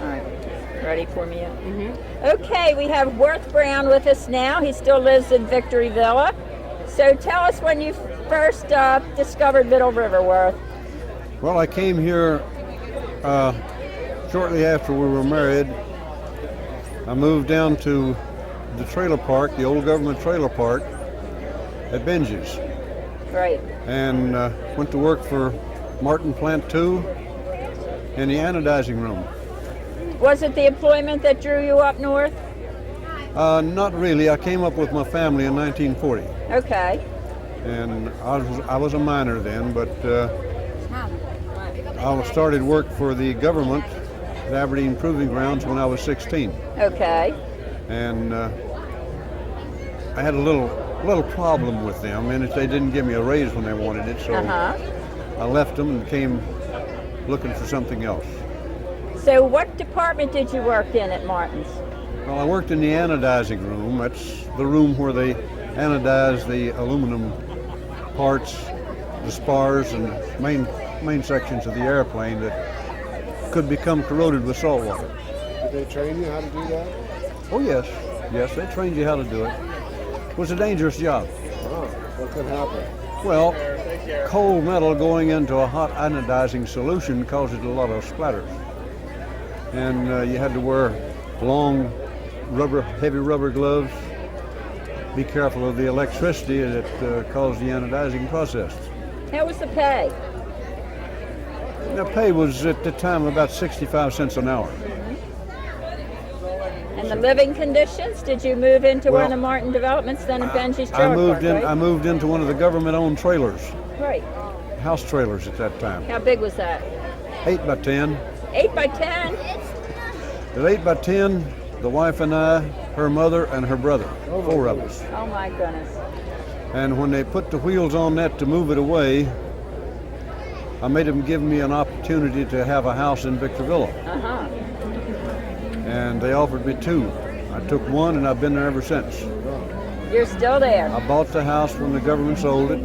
All right. Ready for me? Okay, we have Worth Brown with us now. He still lives in Victory Villa. So tell us when you first discovered Middle River, Worth. Well, I came here shortly after we were married. I moved down to the trailer park, the old government trailer park at Benji's. Right. And went to work for Martin Plant 2 in the anodizing room. Was it the employment that drew you up north? Not really. I came up with my family in 1940. Okay. And I was a minor then, but I started work for the government at Aberdeen Proving Grounds when I was 16. Okay. And I had a little problem with them, and they didn't give me a raise when they wanted it, so I left them and came looking for something else. So what department did you work in at Martin's? Well, I worked in the anodizing room. That's the room where they anodize the aluminum parts, the spars, and main sections of the airplane that could become corroded with salt water. Did they train you how to do that? Oh, yes. Yes, they trained you how to do it. It was a dangerous job. Oh, what could happen? Well, cold metal going into a hot anodizing solution causes a lot of splatters. And you had to wear long heavy rubber gloves. Be careful of the electricity that caused the anodizing process. How was the pay? The pay was at the time about 65 cents an hour. And the living conditions? Did you move into one of the Martin developments then in Benji's trailer park, right? I moved into one of the government-owned trailers. Right. House trailers at that time. How big was that? 8 by 10. 8 by 10? At 8 by 10, the wife and I, her mother, and her brother. 4 of us. Oh my goodness. And when they put the wheels on that to move it away, I made them give me an opportunity to have a house in Victorville. Uh-huh. And they offered me 2. I took 1 and I've been there ever since. You're still there? I bought the house when the government sold it.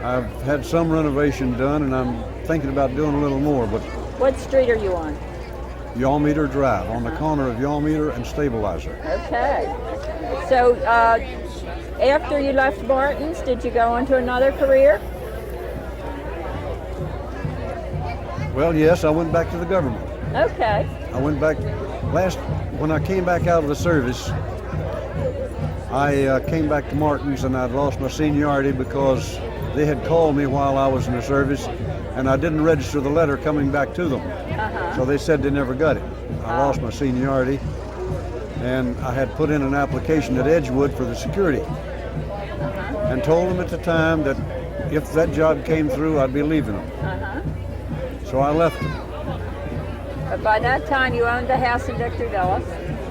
I've had some renovation done and I'm thinking about doing a little more, but... What street are you on? Yawmeter Drive, on the corner of Yawmeter and Stabilizer. Okay. So, after you left Martin's, did you go into another career? Well, yes, I went back to the government. Okay. I went back when I came back out of the service, I came back to Martin's and I'd lost my seniority because they had called me while I was in the service and I didn't register the letter coming back to them. So they said they never got it. I lost my seniority and I had put in an application at Edgewood for the security and told them at the time that if that job came through, I'd be leaving them. So I left them. But by that time, you owned the house in Victorville?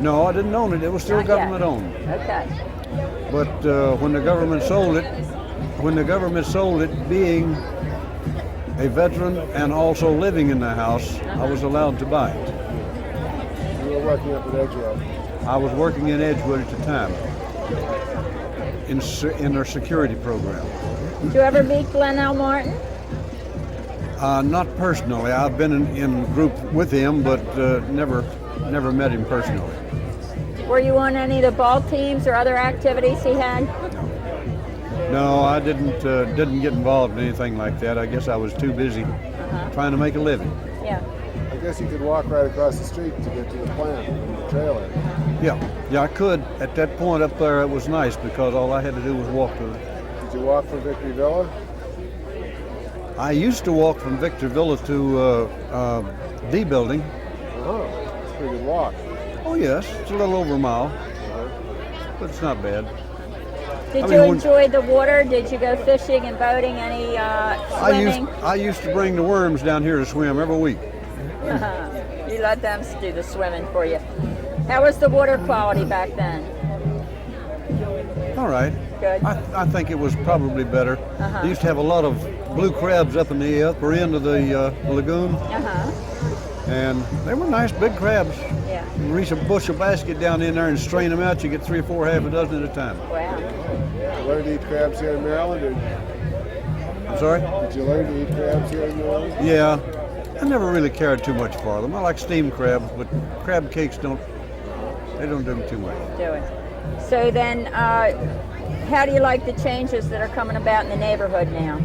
No, I didn't own it. It was still government owned. Okay. But when the government sold it, being a veteran and also living in the house, I was allowed to buy it. You were working up at Edgewood? I was working in Edgewood at the time, in their security program. Did you ever meet Glenn L. Martin? Not personally. I've been in group with him, but never met him personally. Were you on any of the ball teams or other activities he had? No, I didn't get involved in anything like that. I guess I was too busy trying to make a living. Yeah. I guess you could walk right across the street to get to the plant, the trailer. Yeah, I could. At that point up there, it was nice because all I had to do was walk to it. Did you walk from Victorville? I used to walk from Victorville to D building. Oh, that's a pretty good walk. Oh yes, it's a little over a mile, but it's not bad. Did you enjoy the water? Did you go fishing and boating? Any swimming? I used to bring the worms down here to swim every week. You let them do the swimming for you. How was the water quality back then? All right. Good. I think it was probably better. They used to have a lot of blue crabs up in the upper end of the lagoon. And they were nice big crabs. Yeah. You reach a bushel basket down in there and strain them out, you get 3 or 4, half a dozen at a time. Wow. Did you learn to eat crabs here in Maryland? I'm sorry? Did you learn to eat crabs here in Maryland? Yeah. I never really cared too much for them. I like steamed crabs, but crab cakes don't do them too much. Do it. So then, how do you like the changes that are coming about in the neighborhood now?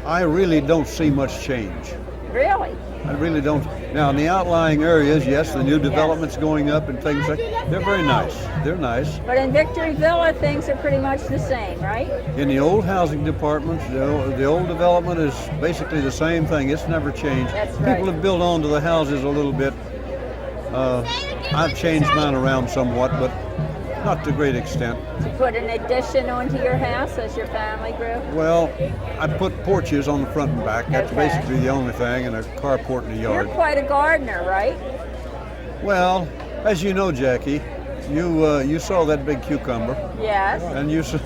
I really don't see much change. Really? I really don't. Now, in the outlying areas, yes, the new developments going up and things like that, they're very nice. They're nice. But in Victory Villa, things are pretty much the same, right? In the old housing departments, the old development is basically the same thing. It's never changed. That's right. People have built onto the houses a little bit. I've changed mine around somewhat, but not to a great extent. Did you put an addition onto your house as your family grew? Well, I put porches on the front and back. That's basically the only thing, and a carport in the yard. You're quite a gardener, right? Well, as you know, Jackie, you saw that big cucumber. Yes. And you saw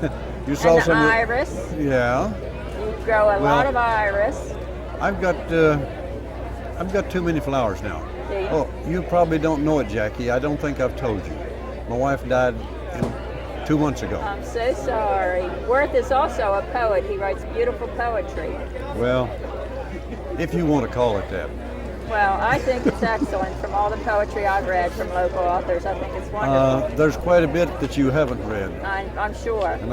and some iris. Yeah. You grow a lot of iris. I've got too many flowers now. Do you? Oh, you probably don't know it, Jackie. I don't think I've told you. My wife died 2 months ago. I'm so sorry. Worth is also a poet. He writes beautiful poetry. Well, if you want to call it that. Well, I think it's excellent from all the poetry I've read from local authors. I think it's wonderful. There's quite a bit that you haven't read. I'm sure. And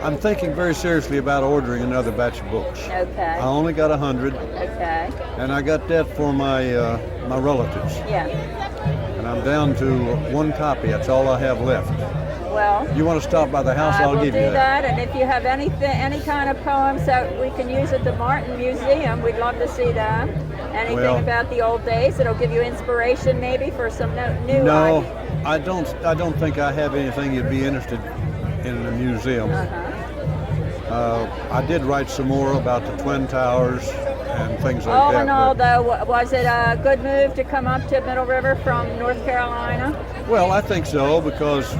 I'm thinking very seriously about ordering another batch of books. Okay. I only got 100. Okay. And I got that for my my relatives. Yeah. And I'm down to one copy. That's all I have left. Well, You want to stop by the house? I'll give you do that. that. And if you have any kind of poems that we can use at the Martin Museum, we'd love to see them. Anything Well- about the old days that'll give you inspiration, maybe for some new. No, I don't think I have anything you'd be interested in a museum. I did write some more about the Twin Towers and things like All that. in all, but- though, was it a good move to come up to Middle River from North Carolina? Well, I think so, because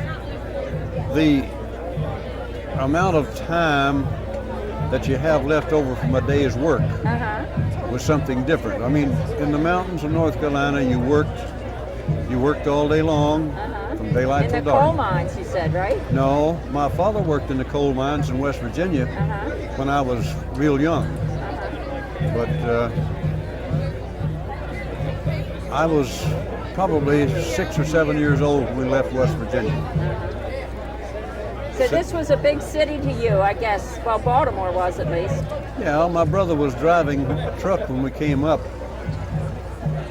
the amount of time that you have left over from a day's work was something different. I mean, in the mountains of North Carolina, you worked all day long, from daylight In till the dark. coal mines, you said, right? No, my father worked in the coal mines in West Virginia when I was real young. But I was probably 6 or 7 years old when we left West Virginia. So this was a big city to you, I guess. Well, Baltimore was at least. Yeah, my brother was driving a truck when we came up,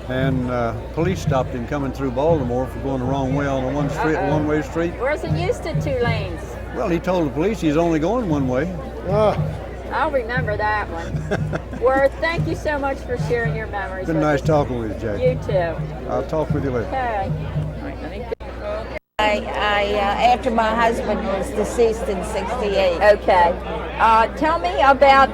and police stopped him coming through Baltimore for going the wrong way on a one-way street. Wasn't used to 2 lanes. Well, he told the police he's only going one way. I'll remember that one. Worth, thank you so much for sharing your memories. Been with nice us. talking with you, Jay. You too. I'll talk with you later. Okay. After my husband was deceased in '68. Okay. Tell me about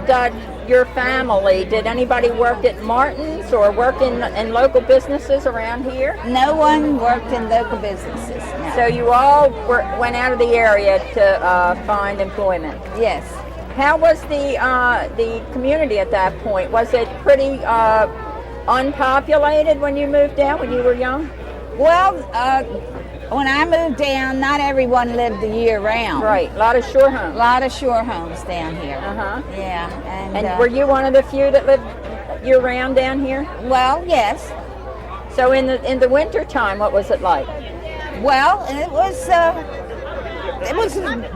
your family. Did anybody work at Martin's or work in local businesses around here? No one worked in local businesses. No. So you all went out of the area to find employment? Yes. How was the community at that point? Was it pretty unpopulated when you moved down, when you were young? Well, when I moved down, not everyone lived the year round. Right, a lot of shore homes. A lot of shore homes down here. Yeah. And were you one of the few that lived year round down here? Well, yes. So in the winter time, what was it like? Well, it was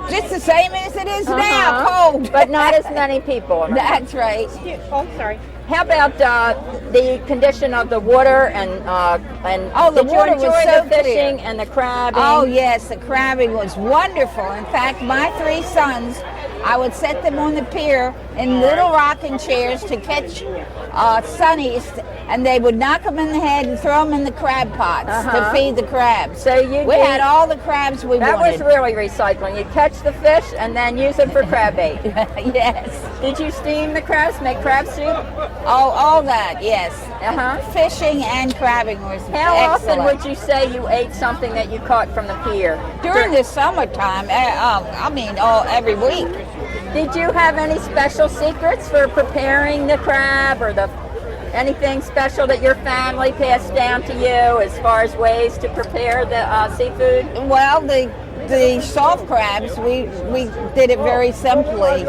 just the same as it is now, cold. But not as many people. That's right. Oh, sorry. How about the condition of the water and the did water you enjoy was so the fishing clear. and the crabbing? Oh yes, the crabbing was wonderful. In fact, my 3 sons, I would set them on the pier in little rocking chairs to catch sunnies, and they would knock them in the head and throw them in the crab pots to feed the crabs. So we had all the crabs we that wanted. That was really recycling. You catch the fish and then use them for crab bait. Yes. Did you steam the crabs, make crab soup? Oh, all that, yes. Fishing and crabbing was How excellent. often would you say you ate something that you caught from the pier? During the summertime, every week. Did you have any special secrets for preparing the crab or anything special that your family passed down to you as far as ways to prepare the seafood? Well, the soft crabs, we did it very simply.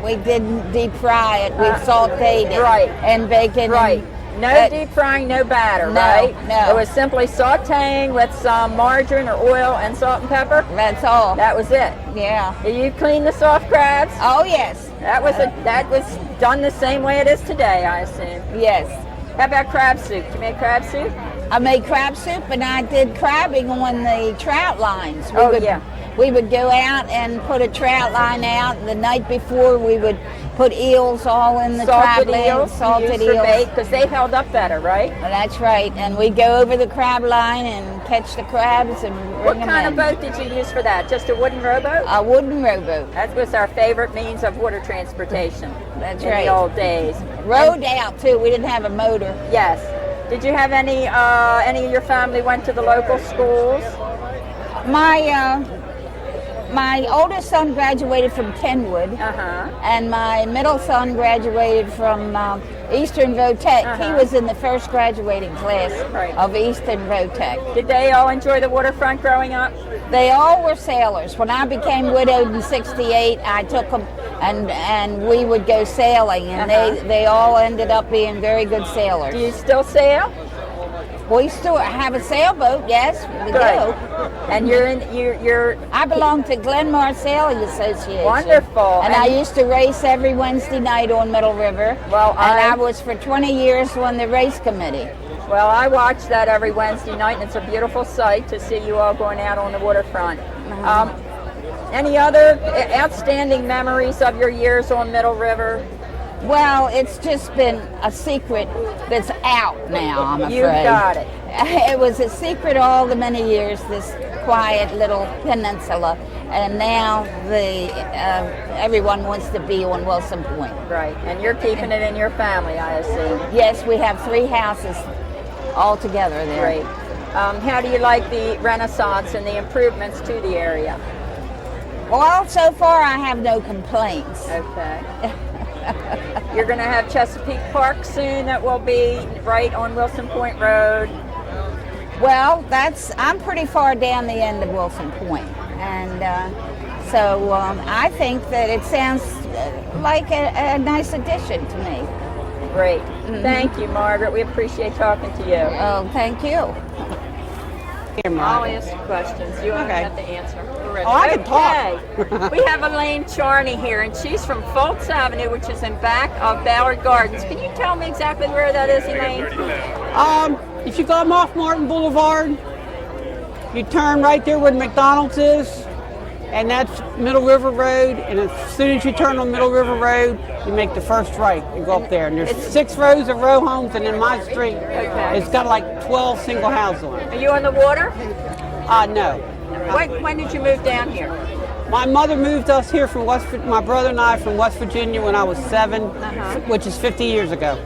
We didn't deep fry it. We sauteed it. Right. And bacon. Right. No deep frying, no batter, right? No. It was simply sauteing with some margarine or oil and salt and pepper? That's all. That was it? Yeah. Did you clean the soft crabs? Oh, yes. That was done the same way it is today, I assume? Yes. How about crab soup? Did you make crab soup? I made crab soup, and I did crabbing on the trout lines. We would go out and put a trout line out. The night before, we would put eels all in the crab line. Salted eels. Because they held up better, right? That's right. And we'd go over the crab line and catch the crabs and bring What them kind in. of boat did you use for that? Just a wooden rowboat? A wooden rowboat. That was our favorite means of water transportation. That's in right. the old days. Rowed out, too. We didn't have a motor. Yes. Did you have any of your family went to the local schools? My oldest son graduated from Kenwood, and my middle son graduated from Eastern Votech. He was in the first graduating class of Eastern Votech. Did they all enjoy the waterfront growing up? They all were sailors. When I became widowed in '68, I took them and we would go sailing, and they all ended up being very good sailors. Do you still sail? We still have a sailboat, yes, we do. And you're I belong to Glenmar Sailing Association. Wonderful. And I used to race every Wednesday night on Middle River. Well, I was for 20 years on the race committee. Well, I watch that every Wednesday night, and it's a beautiful sight to see you all going out on the waterfront. Any other outstanding memories of your years on Middle River? Well, it's just been a secret that's out now, I'm afraid. You got it. It was a secret all the many years, this quiet little peninsula, and now everyone wants to be on Wilson Point. Right, and you're keeping it in your family, I assume. Yes, we have 3 houses all together there. Great. How do you like the Renaissance and the improvements to the area? Well, so far I have no complaints. Okay. You're going to have Chesapeake Park soon that will be right on Wilson Point Road. Well, I'm pretty far down the end of Wilson Point, and so I think that it sounds like a nice addition to me. Great. Mm-hmm. Thank you, Margaret. We appreciate talking to you. Oh, thank you. I'll ask you questions. You don't have to answer. Oh, I can talk. We have Elaine Charney here, and she's from Fultz Avenue, which is in back of Ballard Gardens. Can you tell me exactly where that is, Elaine? If you come off Martin Boulevard, you turn right there where the McDonald's is, and that's Middle River Road. And as soon as you turn on Middle River Road, you make the first right and go up there. And there's 6 rows of row homes, and in my street, it's got like 12 single houses on it. Are you on the water? No. When did you move down here? My mother moved us here from my brother and I from West Virginia when I was 7, which is 50 years ago.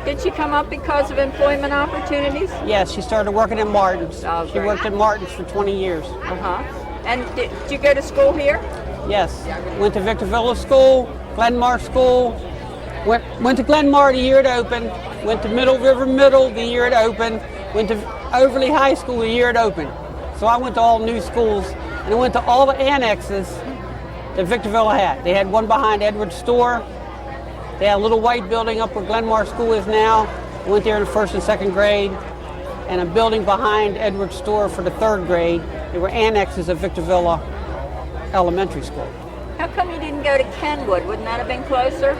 Did she come up because of employment opportunities? Yes, she started working at Martin's. Oh, she worked at Martin's for 20 years. And did you go to school here? Yes. Went to Victor Villa School, Glenmar School. Went to Glenmar the year it opened. Went to Middle River Middle the year it opened. Went to Overly High School the year it opened. So I went to all new schools, and I went to all the annexes that Victor Villa had. They had one behind Edwards Store. They had a little white building up where Glenmar School is now. I went there in the 1st and 2nd grade, and a building behind Edwards Store for the 3rd grade. They were annexes of Victor Villa Elementary School. How come you didn't go to Kenwood? Wouldn't that have been closer?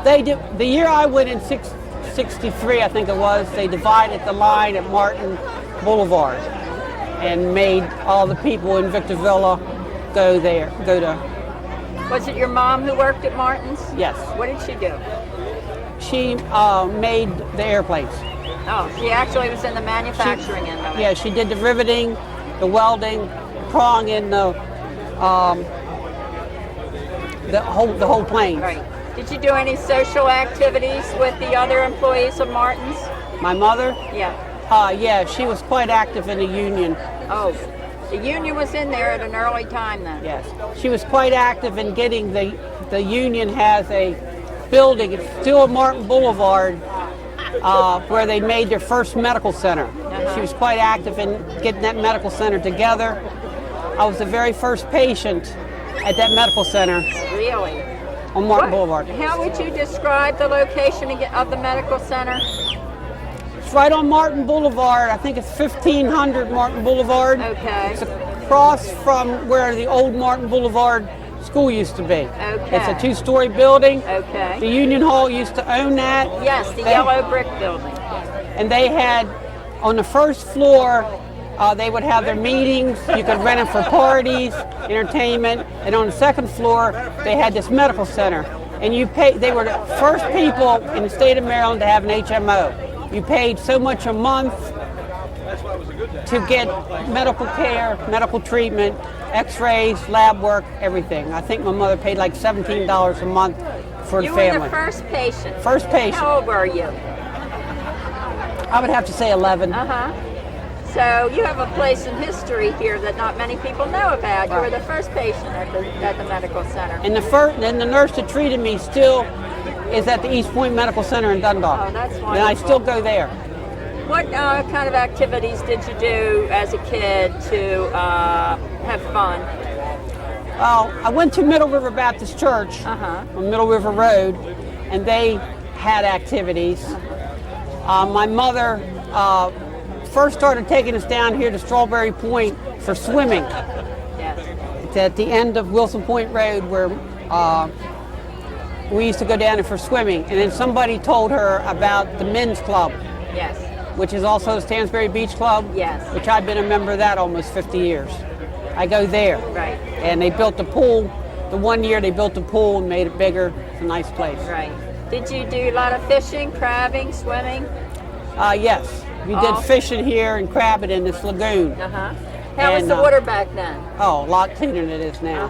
They did. The year I went in 63, I think it was, they divided the line at Martin Boulevard and made all the people in Victor Villa go to. Was it your mom who worked at Martin's? Yes. What did she do? She made the airplanes. Oh, she actually was in the manufacturing end of it. Yeah, she did the riveting, the welding, pronging, the whole plane. Right. Did you do any social activities with the other employees of Martin's? My mother? Yeah. Yeah, she was quite active in the union. Oh, the union was in there at an early time then? Yes. She was quite active in getting the union has a building, it's still at Martin Boulevard, where they made their first medical center. She was quite active in getting that medical center together. I was the very first patient at that medical center. Really? On Martin Boulevard. How would you describe the location of the medical center? It's right on Martin Boulevard. I think it's 1500 Martin Boulevard. Okay. It's across from where the old Martin Boulevard school used to be. Okay. It's a 2-story building. Okay. The Union Hall used to own that. Yes, the yellow brick building. And they had, on the first floor, they would have their meetings. You could rent it for parties, entertainment. And on the second floor, they had this medical center. And you pay. They were the first people in the state of Maryland to have an HMO. You paid so much a month to get medical care, medical treatment, x-rays, lab work, everything. I think my mother paid like $17 a month for the family. You were the first patient? First patient. How old were you? I would have to say 11. So you have a place in history here that not many people know about. You were the first patient at the medical center. And the nurse that treated me still is at the East Point Medical Center in Dundalk. Oh, that's wonderful. And I still go there. What kind of activities did you do as a kid to have fun? Well, I went to Middle River Baptist Church on Middle River Road, and they had activities. My mother first started taking us down here to Strawberry Point for swimming. Yes. It's at the end of Wilson Point Road where we used to go down there for swimming. And then somebody told her about the men's club. Yes. Which is also Stansbury Beach Club. Yes. Which I've been a member of that almost 50 years. I go there. Right. And they built the pool. The one year they built the pool and made it bigger. It's a nice place. Right. Did you do a lot of fishing, crabbing, swimming? Yes. We did fishing here and crabbing in this lagoon. How was the water back then? Oh, a lot cleaner than it is now.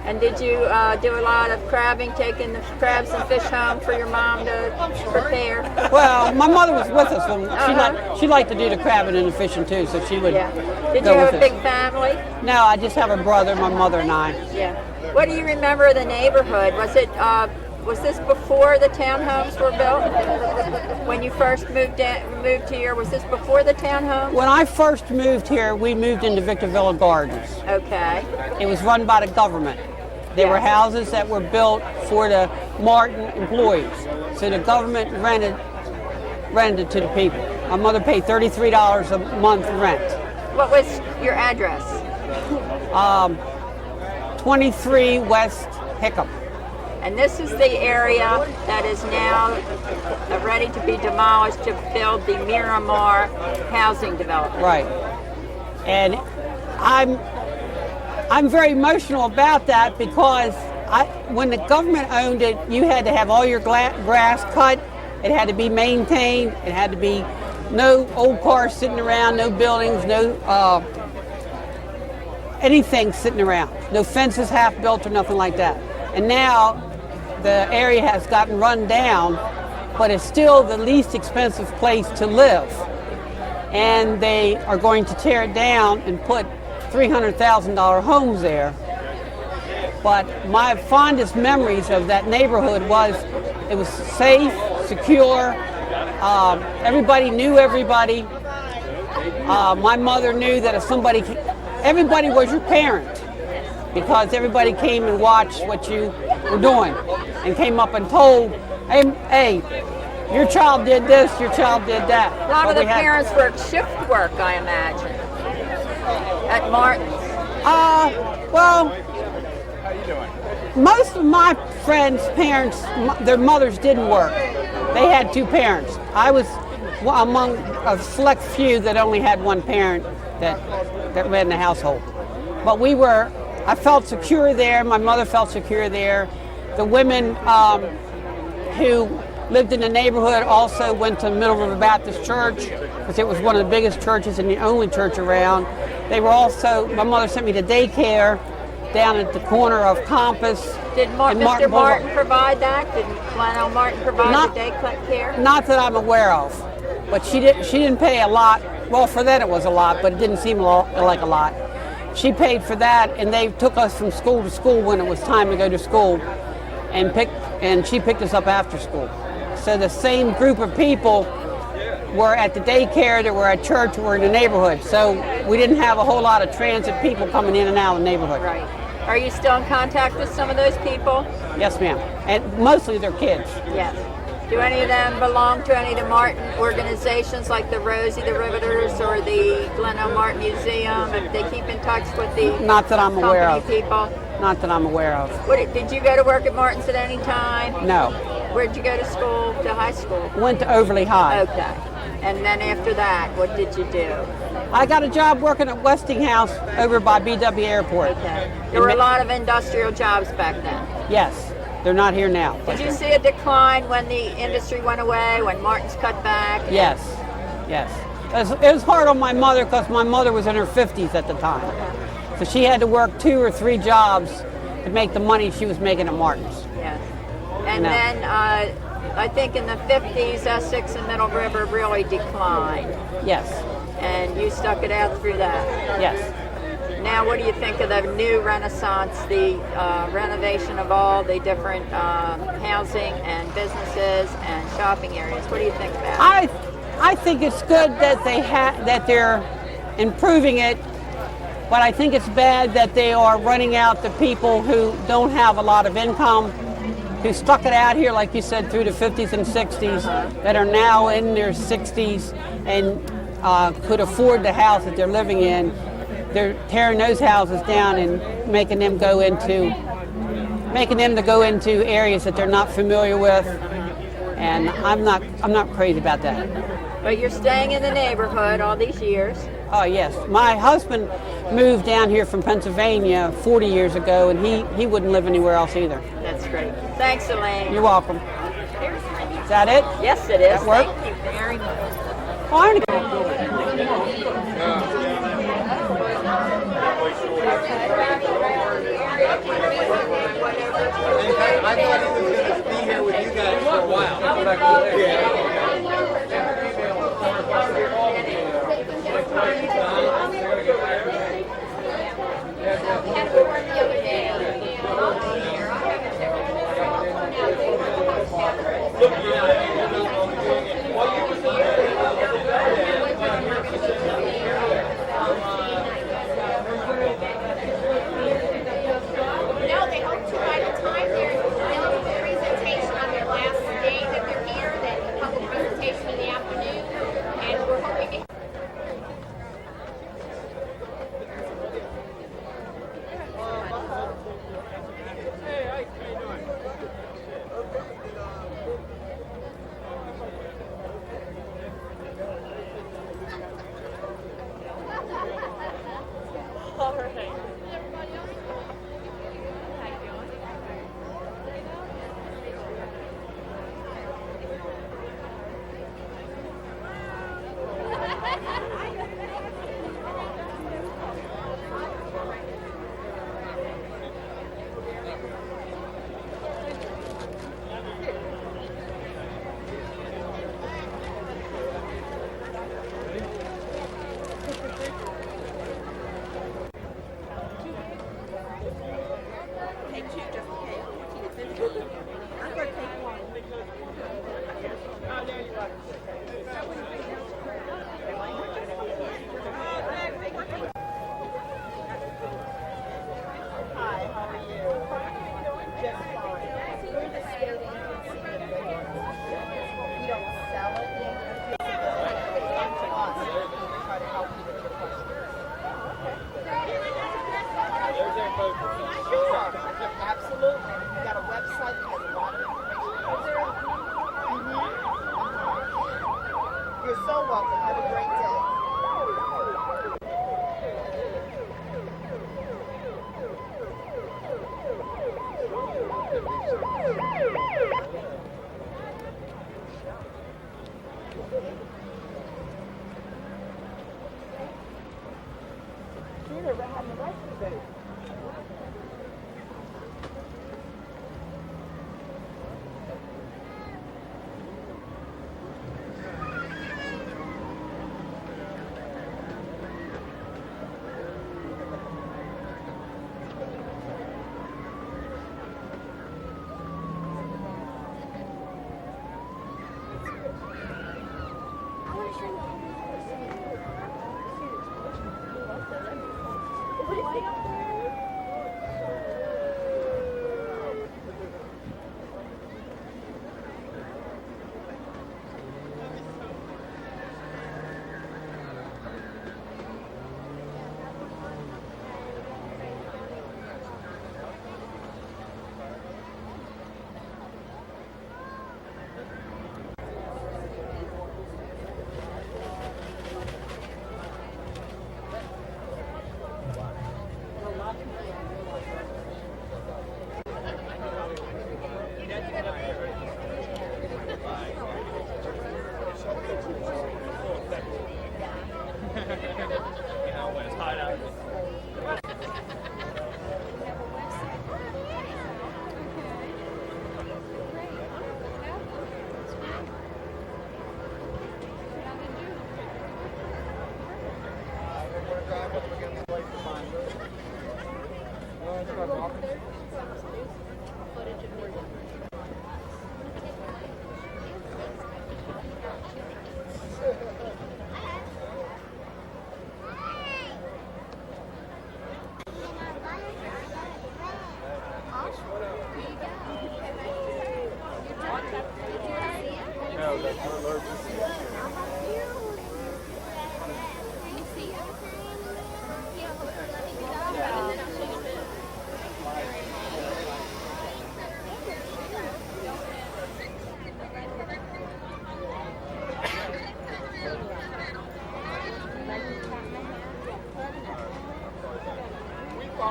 And did you do a lot of crabbing, taking the crabs and fish home for your mom to prepare? Well, my mother was with us when she liked to do the crabbing and the fishing too, so she would Did go you have with a us. big family? No, I just have a brother, my mother, and I. Yeah. What do you remember of the neighborhood? Was this before the townhomes were built? When you first moved here, was this before the townhomes? When I first moved here, we moved into Victorville Gardens. Okay. It was run by the government. They were houses that were built for the Martin employees. So the government rented it to the people. My mother paid $33 a month rent. What was your address? 23 West Hickam. And this is the area that is now ready to be demolished to build the Miramar housing development. Right. And I'm very emotional about that because when the government owned it, you had to have all your grass cut. It had to be maintained. It had to be no old cars sitting around, no buildings, no anything sitting around. No fences half built or nothing like that. And now the area has gotten run down, but it's still the least expensive place to live. And they are going to tear it down and put $300,000 homes there. But my fondest memories of that neighborhood was it was safe, secure, everybody knew everybody. My mother knew that if everybody was your parent because everybody came and watched what you were doing and came up and told, hey, your child did this, your child did that. A lot of the parents worked shift work, I imagine, at Martin's. Well, most of my friends' parents, their mothers didn't work. They had two parents. I was among a select few that only had one parent that ran the household. But I felt secure there. My mother felt secure there. The women who lived in the neighborhood also went to Middle River Baptist Church because it was one of the biggest churches and the only church around. My mother sent me to daycare down at the corner of Compass. Did Mr. Martin provide that? Did Glenn Martin provide the daycare? Not that I'm aware of, but she didn't pay a lot. Well, for that it was a lot, but it didn't seem like a lot. She paid for that, and they took us from school to school when it was time to go to school, and she picked us up after school. So the same group of people were at the daycare, that were at church, were in the neighborhood. So we didn't have a whole lot of transit people coming in and out of the neighborhood. Right. Are you still in contact with some of those people? Yes, ma'am. And mostly they're kids. Yes. Do any of them belong to any of the Martin organizations like the Rosie the Riveters or the Glen O. Martin Museum? If they keep in touch with the Not that I'm aware of. People? Not that I'm aware of. Did you go to work at Martin's at any time? No. Where'd you go to school, to high school? Went to Overly High. Okay. And then after that, what did you do? I got a job working at Westinghouse over by BW Airport. Okay. There were a lot of industrial jobs back then. Yes. They're not here now. Did you see a decline when the industry went away, when Martin's cut back? Yes. It was hard on my mother because my mother was in her 50s at the time. So she had to work 2 or 3 jobs to make the money she was making at Martin's. Yes. And then I think in the 50s, Essex and Middle River really declined. Yes. And you stuck it out through that. Yes. Now, what do you think of the new renaissance, the renovation of all the different housing and businesses and shopping areas? What do you think about it? I think it's good that they're improving it But I think it's bad that they are running out the people who don't have a lot of income, who stuck it out here, like you said, through the 50s and 60s, that are now in their 60s and could afford the house that they're living in. They're tearing those houses down and making them to go into areas that they're not familiar with. And I'm not crazy about that. But you're staying in the neighborhood all these years. Oh, yes. My husband moved down here from Pennsylvania 40 years ago, and he wouldn't live anywhere else either. That's great. Thanks, Elaine. You're welcome. Is that it? Yes, it is. That work? Thank you very much. Oh, I'm I thought he was going to be here with you guys for a while.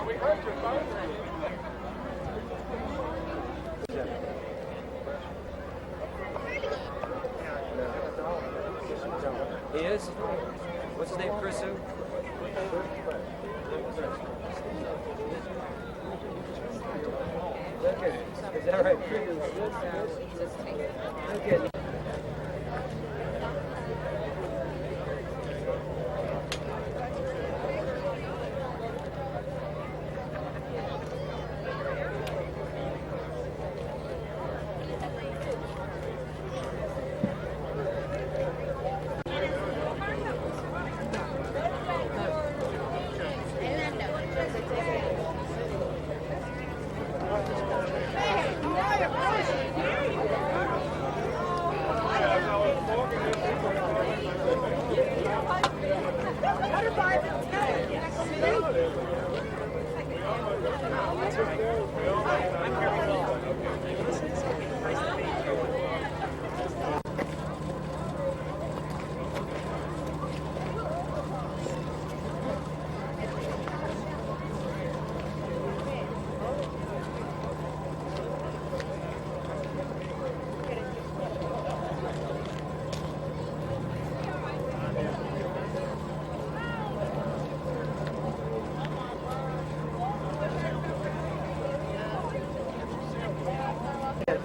We heard your phone ring. He is? What's his name, Chris who? Okay. Is that right? Okay.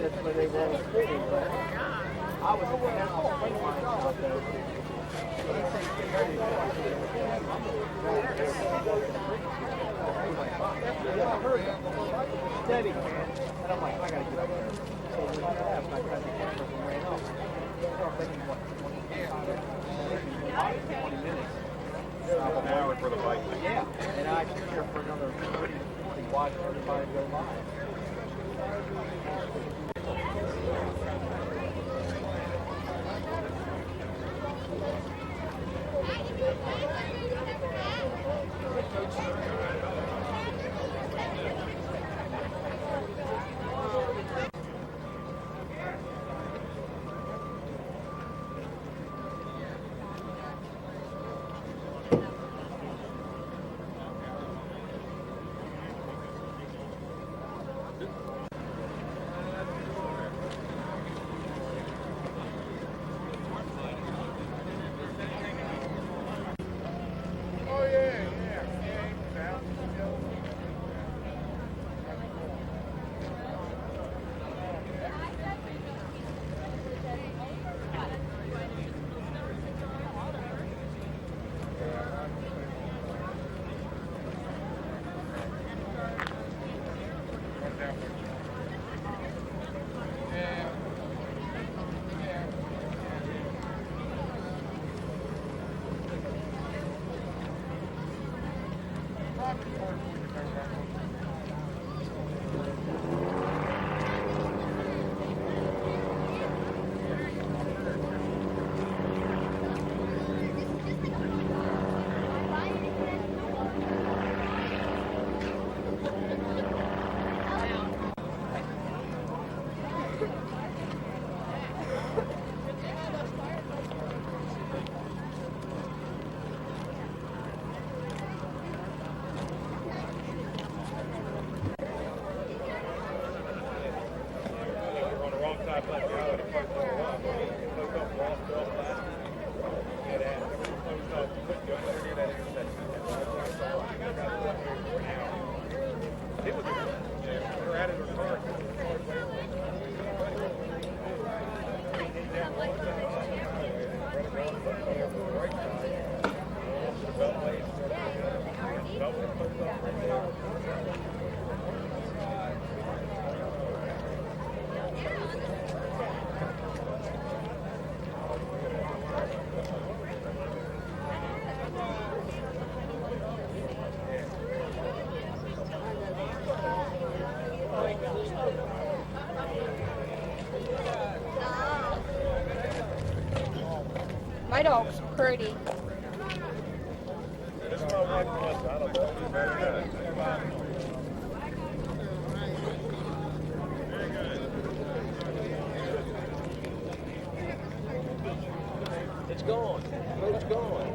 That's where they were all sitting, but I was over there on the line out there. Steady, man. And I'm like, I gotta get up there. So when I left, I grabbed the cameras and ran up. I'm thinking, what, 20 minutes? Half an hour for the bike. Yeah, and I stood here for another 30 to 40 watching everybody go by. My dog's pretty. It's gone. Boat's gone.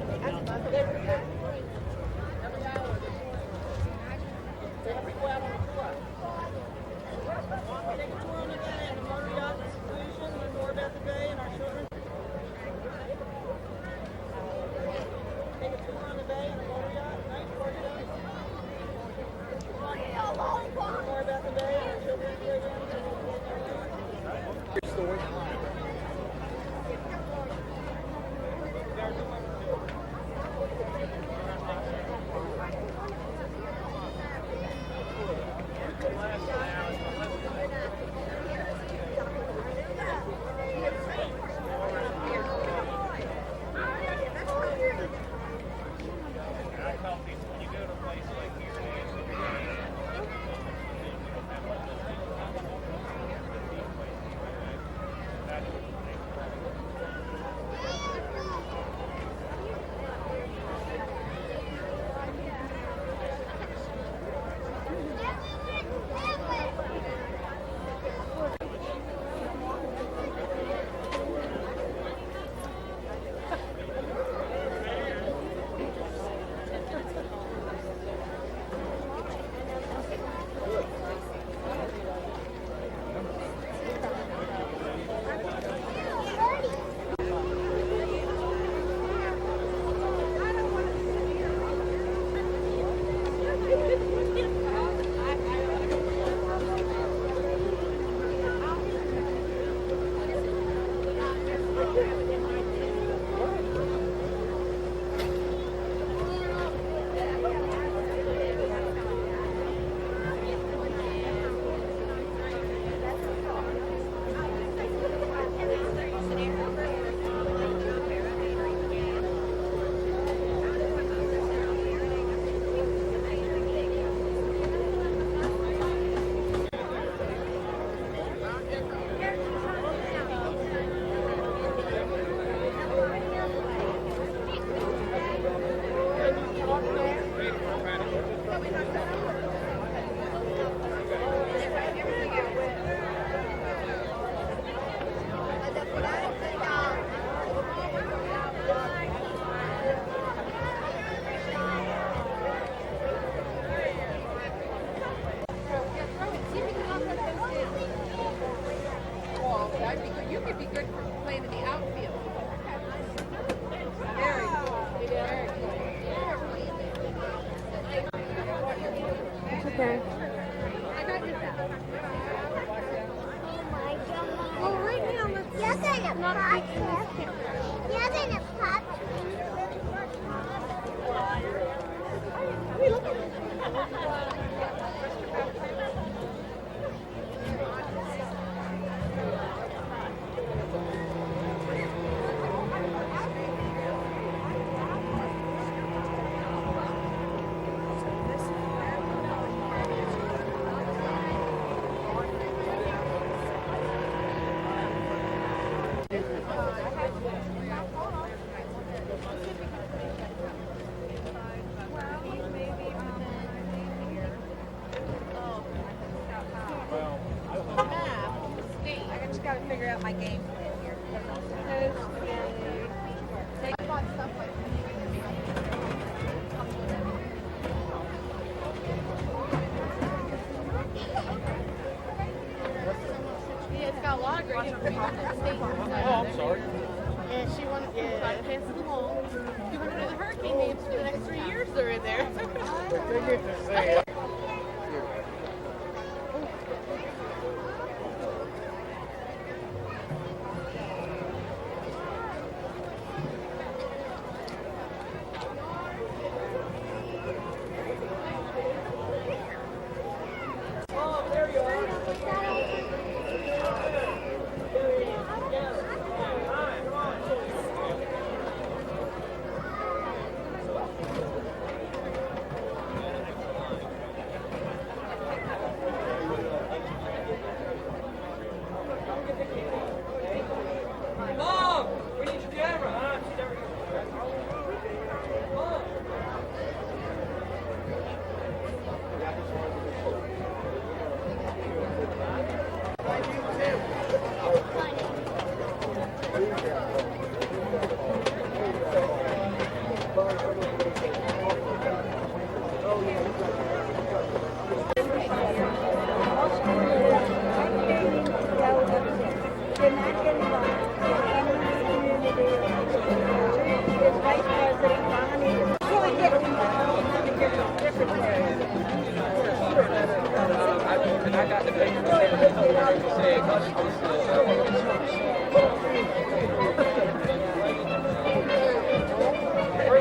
You could be good for playing in the outfield. It's okay. I got you that. Oh my God. Well, right now, let's not I just got to figure out my game plan here. I bought stuff like yeah, it's got a lot of great information. Oh, I'm sorry. And she wanted to try to pass them along. You want to know the hurricane names for the next 3 years they're in there. First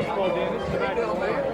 of all, Dan, this is about